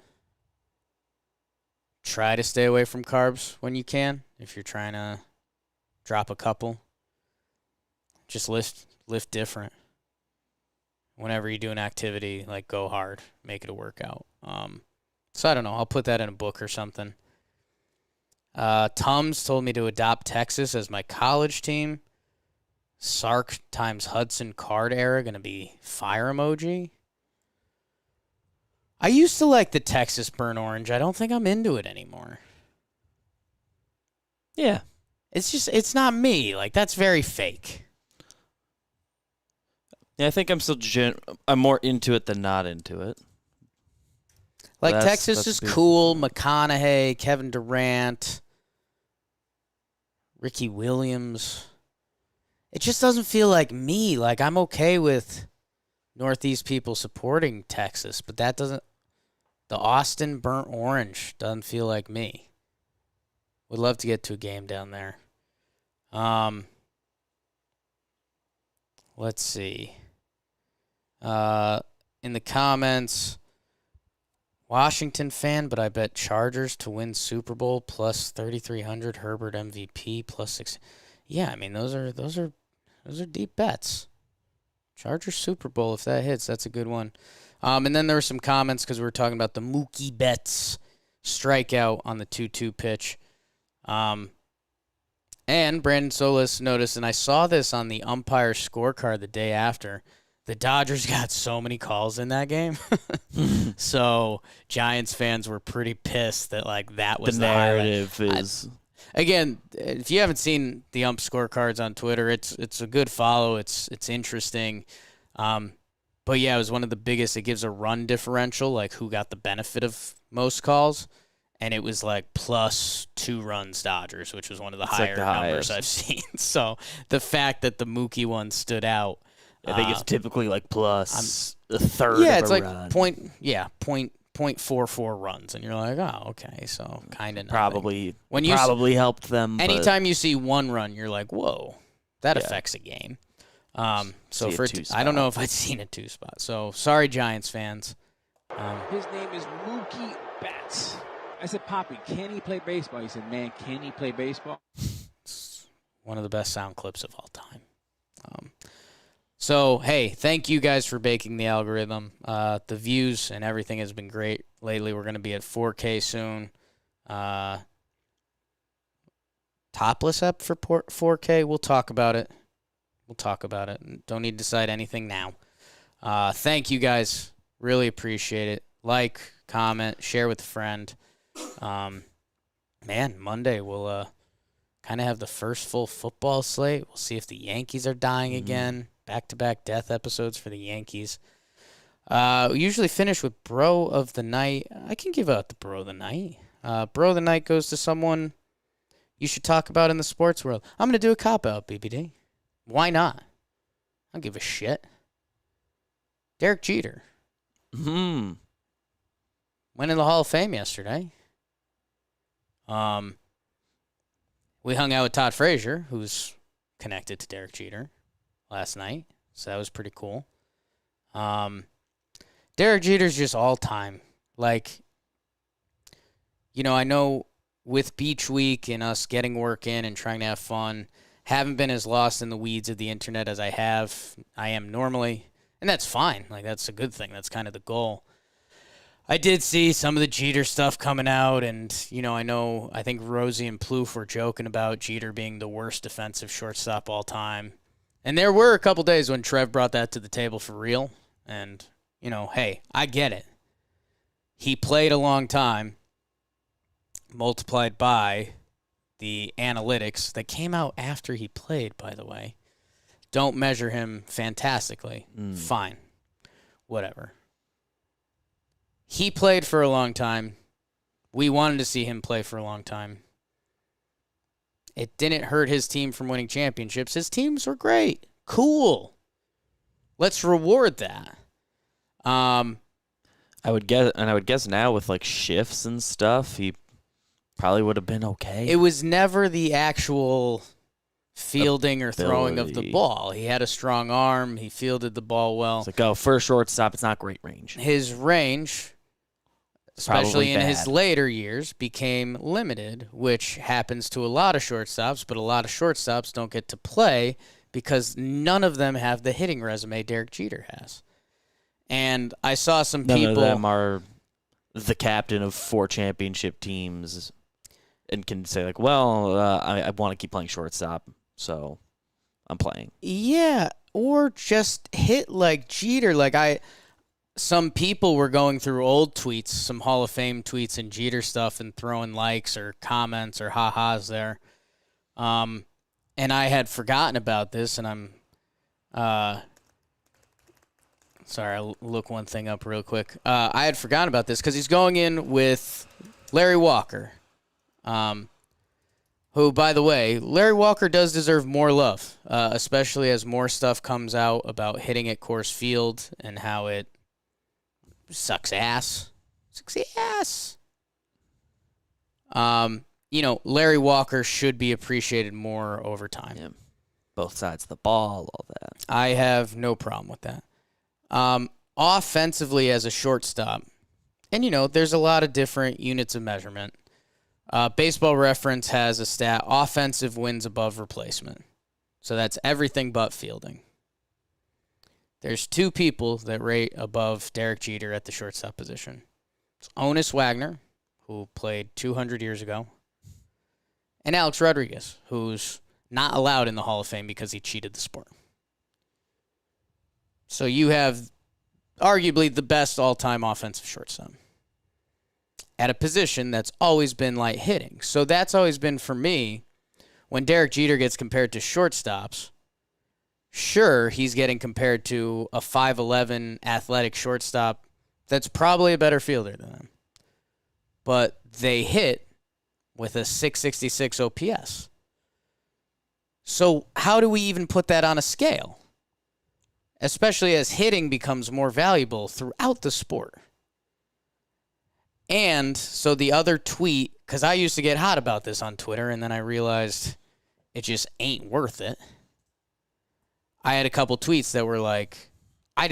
S2: Try to stay away from carbs when you can. If you're trying to drop a couple, just lift different. Whenever you do an activity, like, go hard, make it a workout. So I don't know. I'll put that in a book or something. Tums told me to adopt Texas as my college team. Sark times Hudson Card era going to be fire emoji. I used to like the Texas burnt orange. I don't think I'm into it anymore.
S3: Yeah.
S2: It's not me. Like, that's very fake.
S3: Yeah, I think I'm still I'm more into it than not into it.
S2: Like, Texas is cool. McConaughey, Kevin Durant, Ricky Williams. It just doesn't feel like me. Like, I'm okay with Northeast people supporting Texas, but that doesn't. The Austin burnt orange doesn't feel like me. Would love to get to a game down there. Let's see. In the comments, Washington fan, but I bet Chargers to win Super Bowl plus 3,300, Herbert MVP plus 6. Yeah, I mean, those are deep bets. Chargers Super Bowl, if that hits, that's a good one. And then there were some comments because we were talking about the Mookie Betts strikeout on the 2-2 pitch. And Brandon Solis noticed, and I saw this on the umpire scorecard the day after, the Dodgers got so many calls in that game. So Giants fans were pretty pissed that, like, that was the
S3: narrative is.
S2: Again, if you haven't seen the ump scorecards on Twitter, it's a good follow. It's interesting. But yeah, it was one of the biggest. It gives a run differential, like who got the benefit of most calls. And it was like plus 2 runs Dodgers, which was one of the higher numbers I've seen. So the fact that the Mookie one stood out
S3: I think it's typically like plus a third
S2: Yeah,
S3: of
S2: it's
S3: a
S2: like
S3: run.
S2: point 0.44 runs, and you're like, oh, okay, so kind of
S3: Probably helped them.
S2: Anytime you see one run, you're like, whoa, that affects a game. So
S3: See
S2: for
S3: two-spot.
S2: I don't know if I'd seen a 2-spot. So sorry, Giants fans.
S4: His name is Mookie Betts. I said, Poppy, can he play baseball? He said, man, can he play baseball?
S2: It's one of the best sound clips of all time. So, hey, thank you guys for baking the algorithm. The views and everything has been great lately. We're going to be at 4K soon. Topless up for 4K. We'll talk about it. Don't need to decide anything now. Thank you guys. Really appreciate it. Like, comment, share with a friend. Man, Monday we'll kind of have the first full football slate. We'll see if the Yankees are dying again. Back-to-back death episodes for the Yankees. We usually finish with Bro of the Night. I can give out the Bro of the Night. Bro of the Night goes to someone you should talk about in the sports world. I'm going to do a cop-out, BBD. Why not? I don't give a shit. Derek Jeter. Went in the Hall of Fame yesterday. We hung out with Todd Frazier, who's connected to Derek Jeter, last night. So that was pretty cool. Derek Jeter's just all time. Like, I know with Beach Week and us getting work in and trying to have fun, haven't been as lost in the weeds of the internet as I am normally. And that's fine. Like, that's a good thing. That's kind of the goal. I did see some of the Jeter stuff coming out, and, I think Rosie and Plouffe were joking about Jeter being the worst defensive shortstop all time. And there were a couple days when Trev brought that to the table for real. And, hey, I get it. He played a long time, multiplied by the analytics that came out after he played, by the way. Don't measure him fantastically. Fine. Whatever. He played for a long time. We wanted to see him play for a long time. It didn't hurt his team from winning championships. His teams were great. Cool. Let's reward that.
S3: I would guess now with like shifts and stuff, he probably would have been okay.
S2: It was never the actual fielding or throwing of the ball. He had a strong arm. He fielded the ball well.
S3: It's like, for a shortstop, it's not great range.
S2: His range, especially in his later years, became limited, which happens to a lot of shortstops, but a lot of shortstops don't get to play because none of them have the hitting resume Derek Jeter has. And I saw some people...
S3: None of them are the captain of 4 championship teams and can say, like, I want to keep playing shortstop, so I'm playing.
S2: Yeah, or just hit like Jeter. Some people were going through old tweets, some Hall of Fame tweets and Jeter stuff, and throwing likes or comments or ha-has there. And I had forgotten about this, and I'm sorry, I'll look one thing up real quick. I had forgotten about this because he's going in with Larry Walker, who, by the way, Larry Walker does deserve more love, especially as more stuff comes out about hitting at Coors Field and how it sucks ass. Larry Walker should be appreciated more over time.
S3: Yeah. Both sides of the ball, all that.
S2: I have no problem with that. Offensively as a shortstop, and, there's a lot of different units of measurement. Baseball Reference has a stat, offensive wins above replacement. So that's everything but fielding. There's 2 people that rate above Derek Jeter at the shortstop position. It's Honus Wagner, who played 200 years ago, and Alex Rodriguez, who's not allowed in the Hall of Fame because he cheated the sport. So you have arguably the best all-time offensive shortstop at a position that's always been light hitting. So that's always been, for me, when Derek Jeter gets compared to shortstops, sure, he's getting compared to a 5'11" athletic shortstop that's probably a better fielder than him. But they hit with a 666 OPS. So how do we even put that on a scale? especially as hitting becomes more valuable throughout the sport. And so the other tweet, because I used to get hot about this on Twitter, and then I realized it just ain't worth it. I had a couple tweets that were like, I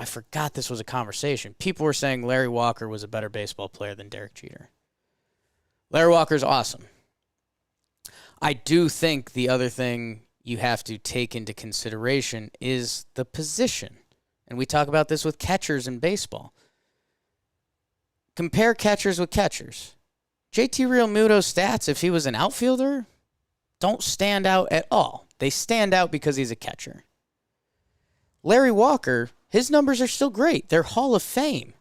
S2: forgot this was a conversation. People were saying Larry Walker was a better baseball player than Derek Jeter. Larry Walker's awesome. I do think the other thing you have to take into consideration is the position. And we talk about this with catchers in baseball. Compare catchers with catchers. JT Realmuto's stats, if he was an outfielder, don't stand out at all. They stand out because he's a catcher. Larry Walker, his numbers are still great. They're Hall of Fame.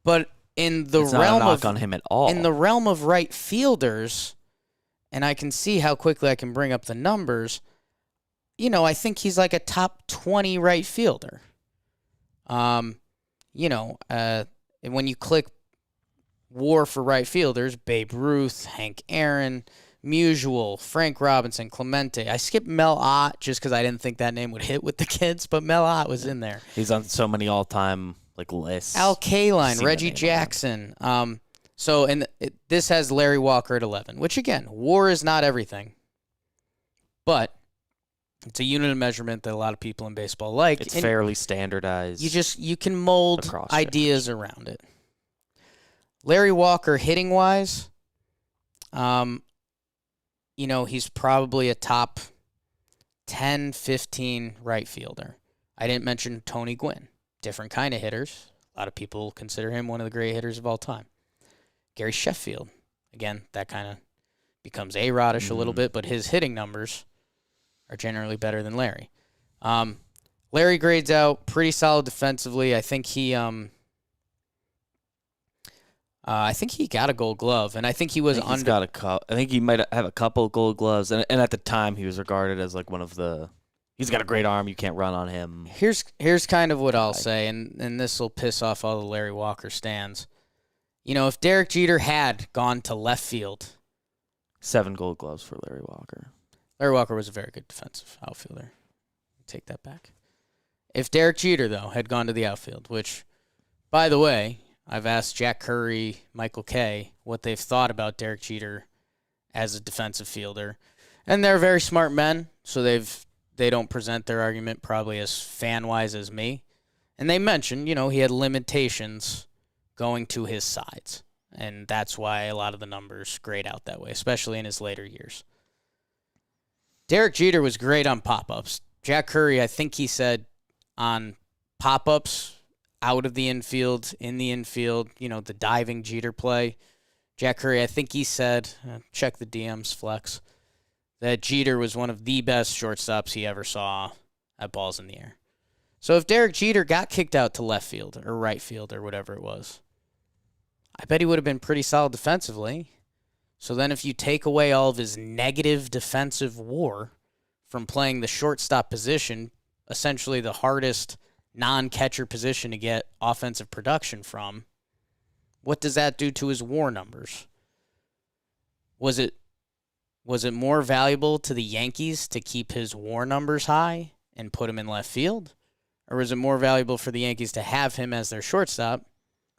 S2: But in the
S3: It's not
S2: realm
S3: a knock
S2: of
S3: on him at all.
S2: in the realm of right fielders, and I can see how quickly I can bring up the numbers, I think he's like a top 20 right fielder. And when you click WAR for right fielders, Babe Ruth, Hank Aaron, Musial, Frank Robinson, Clemente. I skipped Mel Ott just because I didn't think that name would hit with the kids, but Mel Ott was in there.
S3: He's on so many all-time lists.
S2: Al Kaline,
S3: Seen
S2: Reggie
S3: the name
S2: Jackson. This has Larry Walker at 11, which again, WAR is not everything, but it's a unit of measurement that a lot of people in baseball like.
S3: It's
S2: and
S3: fairly standardized.
S2: you can mold
S3: across
S2: ideas around it. Larry Walker hitting wise, he's probably a top 10, 15 right fielder. I didn't mention Tony Gwynn. Different kind of hitters. A lot of people consider him one of the great hitters of all time. Gary Sheffield. Again, that kind of becomes A-Rodish a little bit, but his hitting numbers are generally better than Larry. Larry grades out pretty solid defensively. I think he got a Gold Glove, and I think he was
S3: I think he might have a couple Gold Gloves, and at the time he was regarded as like one of the. He's got a great arm. You can't run on him.
S2: Here's kind of what I'll say, and this will piss off all the Larry Walker stands. If Derek Jeter had gone to left field,
S3: 7 Gold Gloves for Larry Walker.
S2: Larry Walker was a very good defensive outfielder. Take that back. If Derek Jeter, though, had gone to the outfield, which, by the way, I've asked Jack Curry, Michael Kay, what they've thought about Derek Jeter as a defensive fielder. And they're very smart men, so they don't present their argument probably as fan-wise as me. And they mentioned, he had limitations going to his sides. And that's why a lot of the numbers grade out that way, especially in his later years. Derek Jeter was great on pop-ups. Jack Curry, I think he said on pop-ups, out of the infield, in the infield, the diving Jeter play. Jack Curry, I think he said, check the DMs, Flex, that Jeter was one of the best shortstops he ever saw at balls in the air. So if Derek Jeter got kicked out to left field or right field or whatever it was, I bet he would have been pretty solid defensively. So then if you take away all of his negative defensive WAR from playing the shortstop position, essentially the hardest non-catcher position to get offensive production from, what does that do to his WAR numbers? Was it more valuable to the Yankees to keep his WAR numbers high and put him in left field? Or was it more valuable for the Yankees to have him as their shortstop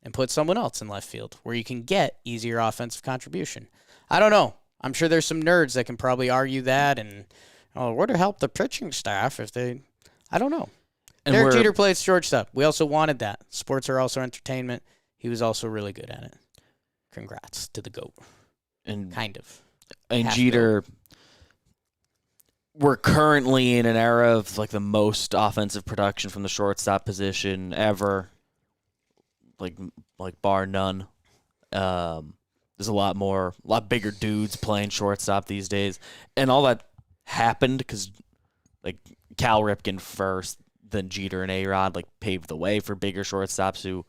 S2: and put someone else in left field where you can get easier offensive contribution? I don't know. I'm sure there's some nerds that can probably argue that and, would it help the pitching staff if they... I don't know.
S3: And
S2: Derek Jeter played shortstop. We also wanted that. Sports are also entertainment. He was also really good at it. Congrats to the GOAT.
S3: And
S2: kind of.
S3: And Jeter, we're currently in an era of like the most offensive production from the shortstop position ever, like bar none. There's a lot bigger dudes playing shortstop these days, and all that happened because like Cal Ripken first, then Jeter and A-Rod paved the way for bigger shortstops who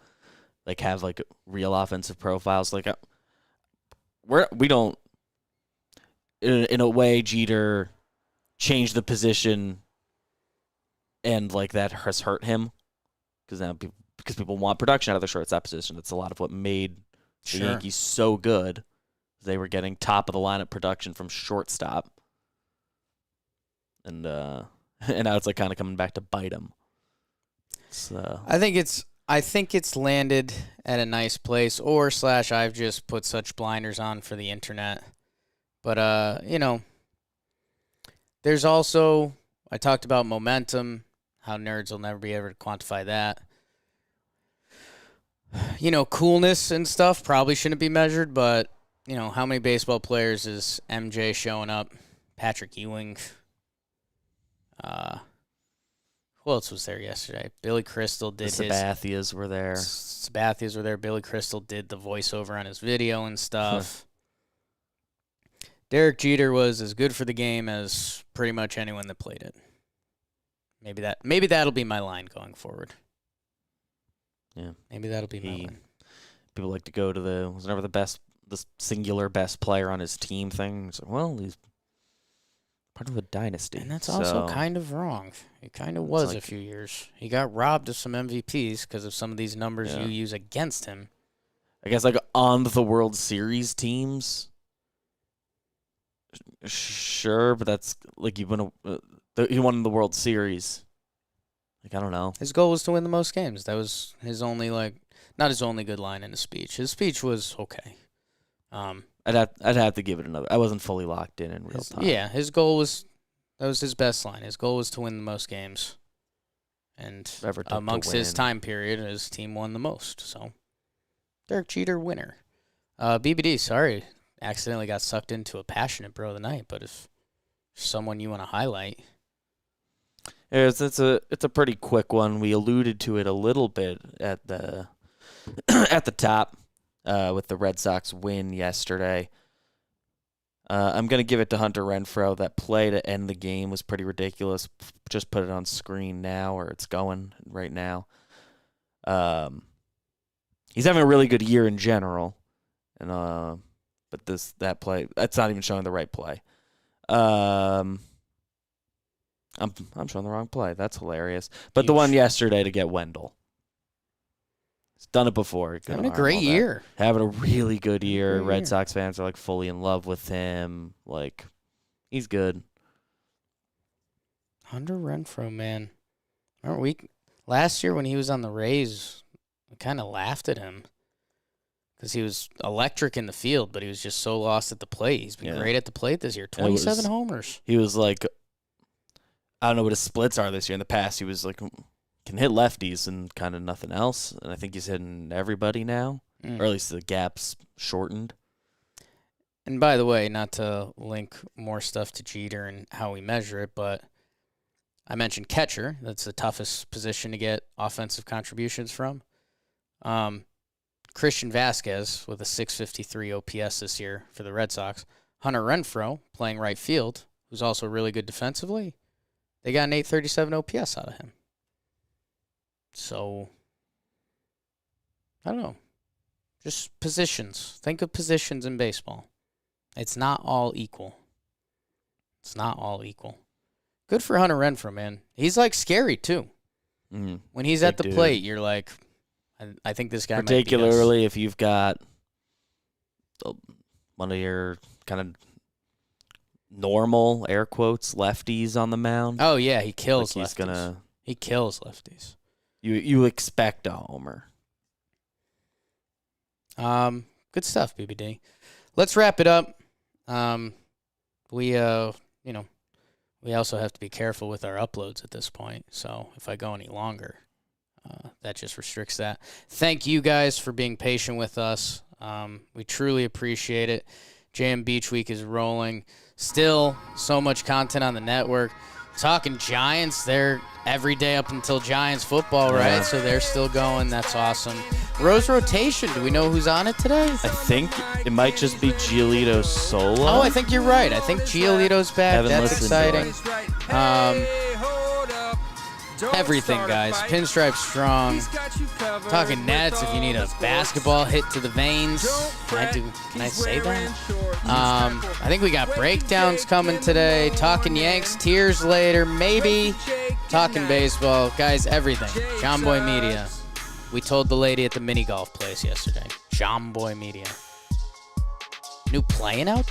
S3: have real offensive profiles. We don't. In a way, Jeter changed the position, and that has hurt him because people want production out of the shortstop position. That's a lot of what made the Yankees so good. They were getting top of the lineup production from shortstop, and and now it's like kind of coming back to bite him. So
S2: I think it's landed at a nice place, or / I've just put such blinders on for the internet. But there's also, I talked about momentum, how nerds will never be able to quantify that. Coolness and stuff probably shouldn't be measured, but how many baseball players is MJ showing up? Patrick Ewing. Who else was there yesterday? Billy Crystal did
S3: the Sabathias were there.
S2: Sabathias were there. Billy Crystal did the voiceover on his video and stuff. Derek Jeter was as good for the game as pretty much anyone that played it. Maybe that'll be my line going forward.
S3: Yeah.
S2: Maybe that'll be my line.
S3: People like to go to was never the singular best player on his team thing. It's like, well, he's part of a dynasty.
S2: And that's also kind of wrong. He kind of was a few years. He got robbed of some MVPs because of some of these numbers you use against him.
S3: I guess like on the World Series teams, sure, but that's like he won the World Series. Like, I don't know.
S2: His goal was to win the most games. That was his only, not his only good line in his speech. His speech was okay.
S3: I'd have to give it another. I wasn't fully locked in real time.
S2: Yeah, that was his best line. His goal was to win the most games. And amongst his time period, his team won the most. So, Derek Jeter, winner. BBD, sorry, accidentally got sucked into a passionate bro of the night, but if someone you want to highlight.
S3: Yeah, it's a pretty quick one. We alluded to it a little bit at the at the top with the Red Sox win yesterday. I'm going to give it to Hunter Renfroe. That play to end the game was pretty ridiculous. Just put it on screen now, or it's going right now. He's having a really good year in general, and but that play, that's not even showing the right play. I'm showing the wrong play. That's hilarious. But the one yesterday to get Wendell. He's done it before.
S2: Having a great year.
S3: Having a really good year. Red Sox fans are like fully in love with him. Like, he's good.
S2: Hunter Renfroe, man. Remember last year when he was on the Rays, we kind of laughed at him because he was electric in the field, but he was just so lost at the plate. He's been great at the plate this year. 27 homers.
S3: He was like, I don't know what his splits are this year. In the past, he was like, can hit lefties and kind of nothing else. And I think he's hitting everybody now, or at least the gap's shortened.
S2: And by the way, not to link more stuff to Jeter and how we measure it, but I mentioned catcher. That's the toughest position to get offensive contributions from. Christian Vasquez with a 653 OPS this year for the Red Sox. Hunter Renfroe playing right field, who's also really good defensively. They got an 837 OPS out of him. So, I don't know. Just positions. Think of positions in baseball. It's not all equal. It's not all equal. Good for Hunter Renfroe, man. He's like scary too.
S3: Mm-hmm.
S2: When he's at the plate, you're like, I think this guy
S3: particularly if you've got one of your kind of normal, air quotes, lefties on the mound.
S2: Oh, yeah, he kills
S3: like
S2: lefties. He kills lefties.
S3: You expect a homer.
S2: Good stuff, BBD. Let's wrap it up. We also have to be careful with our uploads at this point. So if I go any longer, that just restricts that. Thank you guys for being patient with us. We truly appreciate it. JM Beach Week is rolling. Still so much content on the network. Talking Giants, they're every day up until Giants football, right? So they're still going. That's awesome. Rose rotation. Do we know who's on it today?
S3: I think it might just be Giolito solo.
S2: Oh, I think you're right. I think Giolito's back. That's exciting. Everything, guys. Pinstripe strong. Talking Nets if you need a basketball hit to the veins. Can I say that? I think we got breakdowns coming today. Talking Yanks, tears later, maybe. Talking baseball. Guys, everything. John Boy Media. We told the lady at the mini golf place yesterday. John Boy Media. New playing out